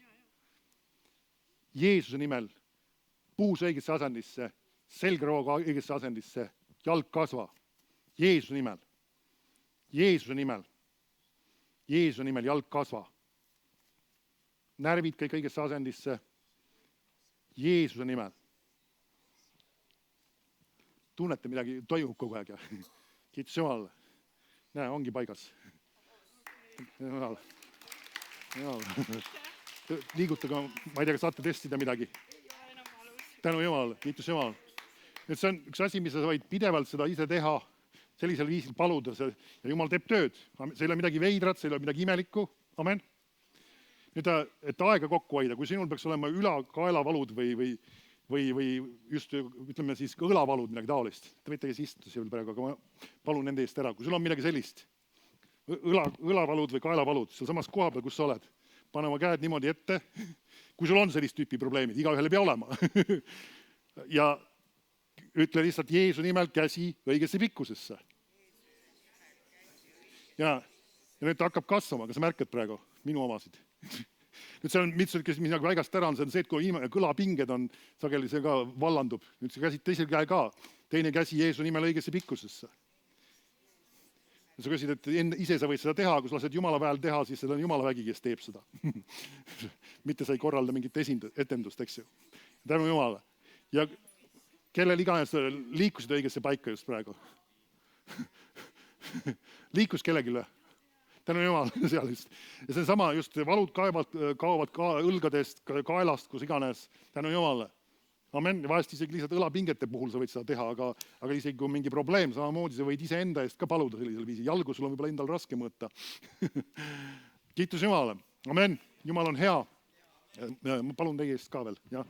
[SPEAKER 2] Jeesuse nimel, puus õigesse asendisse, selgrooga õigesse asendisse, jalg kasva. Jeesuse nimel, Jeesuse nimel, Jeesuse nimel, jalg kasva. Närvid kõik õigesse asendisse, Jeesuse nimel. Tunnete midagi, toimub kogu aeg ja kiitus Jumalale. Näe, ongi paigas. Jumalale. Liigutage, ma ei tea, kas saate testida midagi. Tänu Jumalale, kiitus Jumalale. Nüüd see on üks asi, mis sa võid pidevalt seda ise teha, sellisel viisil paluda ja Jumal teeb tööd. See ei ole midagi veidrat, see ei ole midagi imelikku. Amen. Nüüd, et aega kokku hoida, kui sinul peaks olema ülakaelavalud või just, ütleme siis õlavalud, midagi taolist. Te võite kes istuda seal praegu, aga ma palun nende eest ära. Kui sul on midagi sellist, õlavalud või kaelavalud, seal samas koha peal, kus sa oled, pane oma käed niimoodi ette, kui sul on sellist tüüpi probleemid, igaühel ei pea olema. Ja ütle lihtsalt Jeesu nimel käsi õigesse pikkusesse. Ja nüüd ta hakkab kasvama, kas sa märkad praegu minu omasid? Nüüd see on, mis nagu väigast ära on, see on see, et kui kõlapinged on, sageli see ka vallandub. Nüüd sa käsid teisel käe ka, teine käsi Jeesu nimel õigesse pikkusesse. Ja sa küsid, et ise sa võid seda teha, kui sa lased Jumala väel teha, siis seda on Jumala vägi, kes teeb seda. Mitte sa ei korralda mingit etendust, eks ju. Tänu Jumala. Ja kellel iganes liikusid õigesse paika just praegu. Liikus kellelgi või? Tänu Jumal, seal just. Ja see on sama, just valud kaovad õlgadest, kaelast, kus iganes. Tänu Jumalale. Amen. Vahest isegi lihtsalt õlapingete puhul sa võid seda teha, aga isegi kui on mingi probleem, samamoodi sa võid iseenda eest ka paluda sellisel viisil. Jalgu sul on võib-olla endal raske mõõta. Kiitus Jumalale. Amen. Jumal on hea. Ma palun teie eest ka veel. Jah.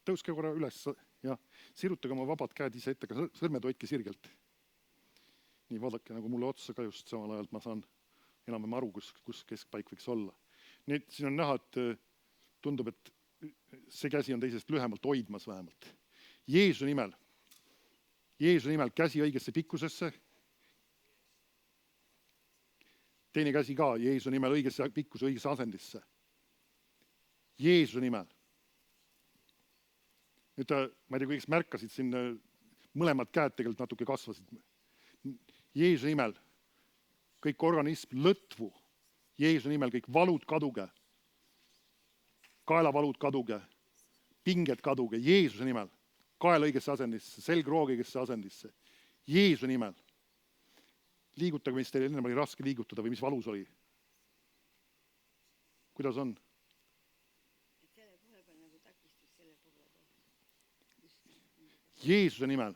[SPEAKER 2] Tõuske korra üles ja sirutage oma vabad käed ise ette, aga sõrmed hoidke sirgelt. Nii, vaadake nagu mulle otsa ka just samal ajal, ma saan enam aru, kus keskpaik võiks olla. Nüüd siin on näha, et tundub, et see käsi on teisest lühemalt hoidmas vähemalt. Jeesuse nimel käsi õigesse pikkusesse. Teine käsi ka Jeesuse nimel õigesse pikkuse, õigesse asendisse. Jeesuse nimel. Nüüd ma ei tea, kuidas märkasid siin, mõlemad käed tegelikult natuke kasvasid. Jeesuse nimel kõik organism lõtvu. Jeesuse nimel kõik valud kaduge. Kaelavalud kaduge. Pinged kaduge. Jeesuse nimel. Kael õigesse asendisse. Selgroog õigesse asendisse. Jeesuse nimel. Liigutage, mis teil enne oli raske liigutada või mis valus oli. Kuidas on? Jeesuse nimel.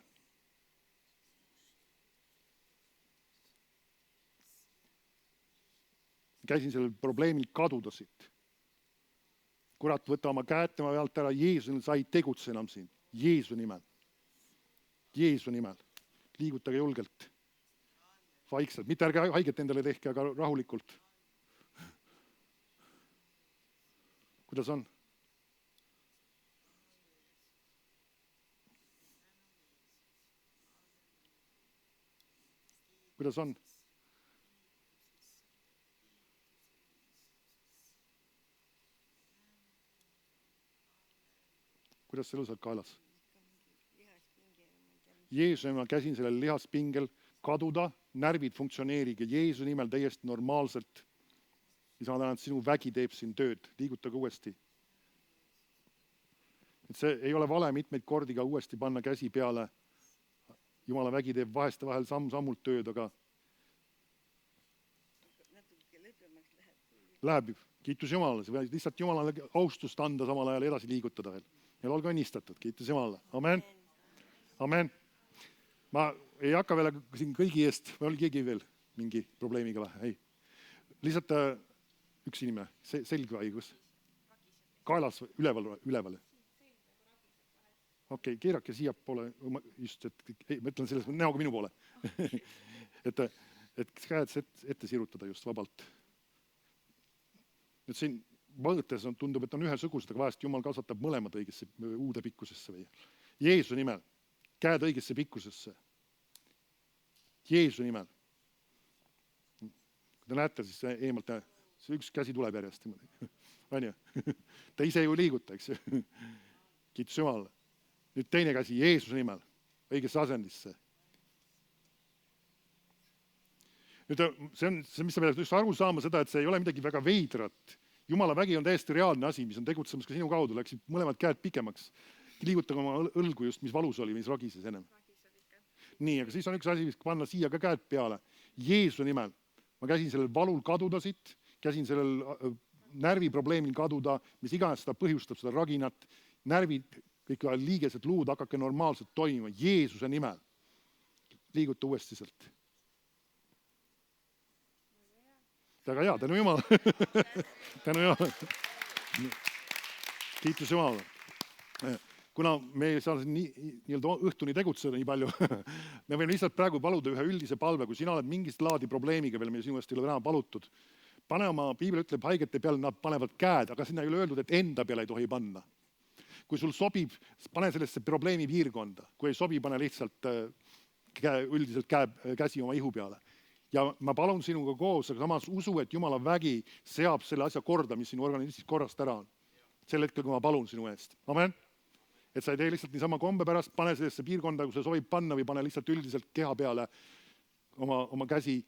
[SPEAKER 2] Käisin sellel probleemil kaduda siit. Kurat, võta oma käed tema pealt ära. Jeesuse nimel, sa ei tegutse enam siin. Jeesuse nimel. Jeesuse nimel. Liigutage julgelt. Vaikselt. Mitte ärge haiget endale tehke, aga rahulikult. Kuidas on? Kuidas on? Kuidas see ilusalt kaelas? Jeesuse nimel käsin sellel lihaspingel kaduda, närvid funktsioneerige Jeesuse nimel täiesti normaalselt. Isa, ma tänan, et sinu vägi teeb siin tööd. Liigutage uuesti. Et see ei ole vale mitmeid kordi ka uuesti panna käsi peale. Jumala vägi teeb vahest vahel samm-sammult tööd, aga läheb. Kiitus Jumalale. See võib lihtsalt Jumalale austust anda samal ajal edasi liigutada veel. Ja olge õnnistatud. Kiitus Jumalale. Amen. Amen. Ma ei hakka veel siin kõigi eest, või oli keegi veel mingi probleemiga või? Ei. Lihtsalt üks inimene, selgvaigus. Kaelas üleval. Okei, keerake siia poole, just, ma ütlen selles näoga minu poole. et käed ette sirutada just vabalt. Nüüd siin mõõtes tundub, et on ühesugused, aga vahest Jumal kasvatab mõlemad õigesse uude pikkusesse. Või. Jeesuse nimel, käed õigesse pikkusesse. Jeesuse nimel. Kui te näete, siis eemalt see üks käsi tuleb järjest. On ju? Ta ise ju liiguta, eks ju. Kiitus Jumalale. Nüüd teine käsi Jeesuse nimel, õigesse asendisse. Nüüd see, mis sa pead just aru saama seda, et see ei ole midagi väga veidrat. Jumala vägi on täiesti reaalne asi, mis on tegutsemas ka sinu kaudu. Läksid mõlemad käed pikemaks. Liigutage oma õlgu just, mis valus oli, mis ragises ennem. Nii, aga siis on üks asi, mis panna siia ka käed peale. Jeesuse nimel. Ma käsin sellel valul kaduda siit, käsin sellel närviprobleemil kaduda, mis iganes seda põhjustab, seda raginat, närvid, kõik liigesed luud, hakake normaalselt toimima. Jeesuse nimel. Liiguta uuesti sealt. Väga hea, tänu Jumal. Tänu Jumal. Kiitus Jumalale. Kuna me ei saa nii-öelda õhtuni tegutseda nii palju, me võime lihtsalt praegu paluda ühe üldise palve, kui sina oled mingist laadi probleemiga veel, meil sinu eest ei ole täna palutud. Pane oma, piibel ütleb haigete peale, nad panevad käed, aga sinna ei ole öeldud, et enda peale ei tohi panna. Kui sul sobib, pane sellesse probleemi piirkonda. Kui ei sobi, pane lihtsalt üldiselt käsi oma ihu peale. Ja ma palun sinuga koos, aga samas usu, et Jumala vägi seab selle asja korda, mis sinu organismis korrast ära on. Sel hetkel, kui ma palun sinu eest. Amen? Et sa ei tee lihtsalt niisama kombe pärast, pane sellesse piirkonda, kui sa sobib panna või pane lihtsalt üldiselt keha peale oma käsi.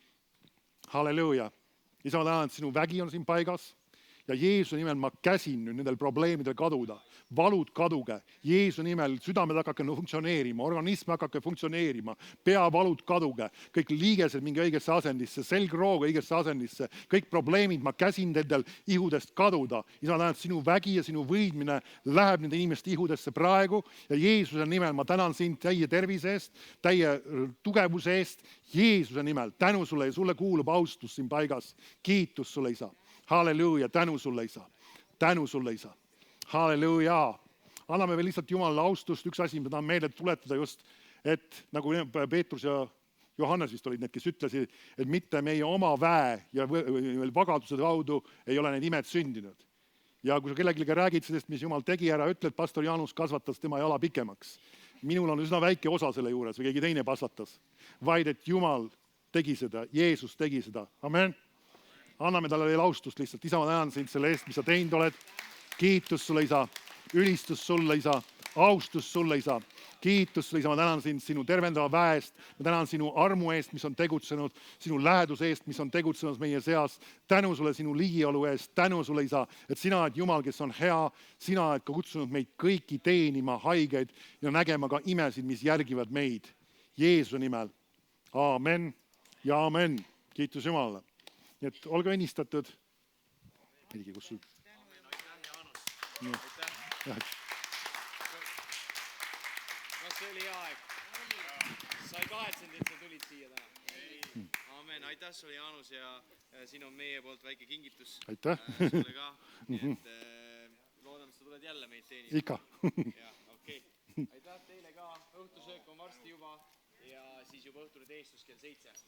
[SPEAKER 2] Halleluuja. Isa, ma tänan, et sinu vägi on siin paigas. ja Jeesuse nimel ma käsin nüüd nendel probleemidel kaduda. Valud kaduge, Jeesuse nimel südamed hakake funktsioneerima, organism hakake funktsioneerima, peavalud kaduge, kõik liigesed mingi õigesse asendisse, selgroog õigesse asendisse, kõik probleemid ma käsin nendel ihudest kaduda. Isa, ma tänan, et sinu vägi ja sinu võidmine läheb nende inimeste ihudesse praegu ja Jeesuse nimel ma tänan sind täie tervise eest, täie tugevuse eest, Jeesuse nimel. Tänu sulle ja sulle kuulub austus siin paigas. Kiitus sulle, Isa. Halleluuja, tänu sulle, Isa. Tänu sulle, Isa. Halleluuja. Anname veel lihtsalt Jumalale austust. Üks asi, ma tahan meelde tuletada just, et nagu Peetrus ja Johannes vist olid need, kes ütlesid, et mitte meie oma väe ja vagaduse kaudu ei ole need imed sündinud. Ja kui sa kellelegi räägid sellest, mis Jumal tegi, ära ütle, et pastor Jaanus kasvatas tema jala pikemaks. Minul on üsna väike osa selle juures või keegi teine kasvatas. Vaid et Jumal tegi seda, Jeesus tegi seda. Amen. Anname talle veel austust lihtsalt. Isa, ma tänan sind selle eest, mis sa teinud oled. Kiitus sulle, Isa. Ülistus sulle, Isa. Austus sulle, Isa. Kiitus sulle, Isa. Ma tänan sind sinu tervendava väe eest. Ma tänan sinu armu eest, mis on tegutsenud. Sinu läheduse eest, mis on tegutsenud meie seas. Tänu sulle sinu ligiolu eest. Tänu sulle, Isa, et sina oled Jumal, kes on hea. Sina oled ka kutsunud meid kõiki teenima haigeid ja nägema ka imesid, mis järgivad meid. Jeesuse nimel. Aamen ja aamen. Kiitus Jumalale. Nii et olge õnnistatud. Midagi, kus sul...
[SPEAKER 1] Kas see oli hea aeg? Sa ei kahetsenud, et sa tulid siia täna? Aamen, aitäh sulle, Jaanus, ja siin on meie poolt väike kingitus.
[SPEAKER 2] Aitäh.
[SPEAKER 1] Sulle ka. Nii et loodan, et sa tuled jälle meid teenima.
[SPEAKER 2] Ikka.
[SPEAKER 1] Okei. Aitäh teile ka. Õhtusöök on varsti juba ja siis juba õhtune teestus kell 7.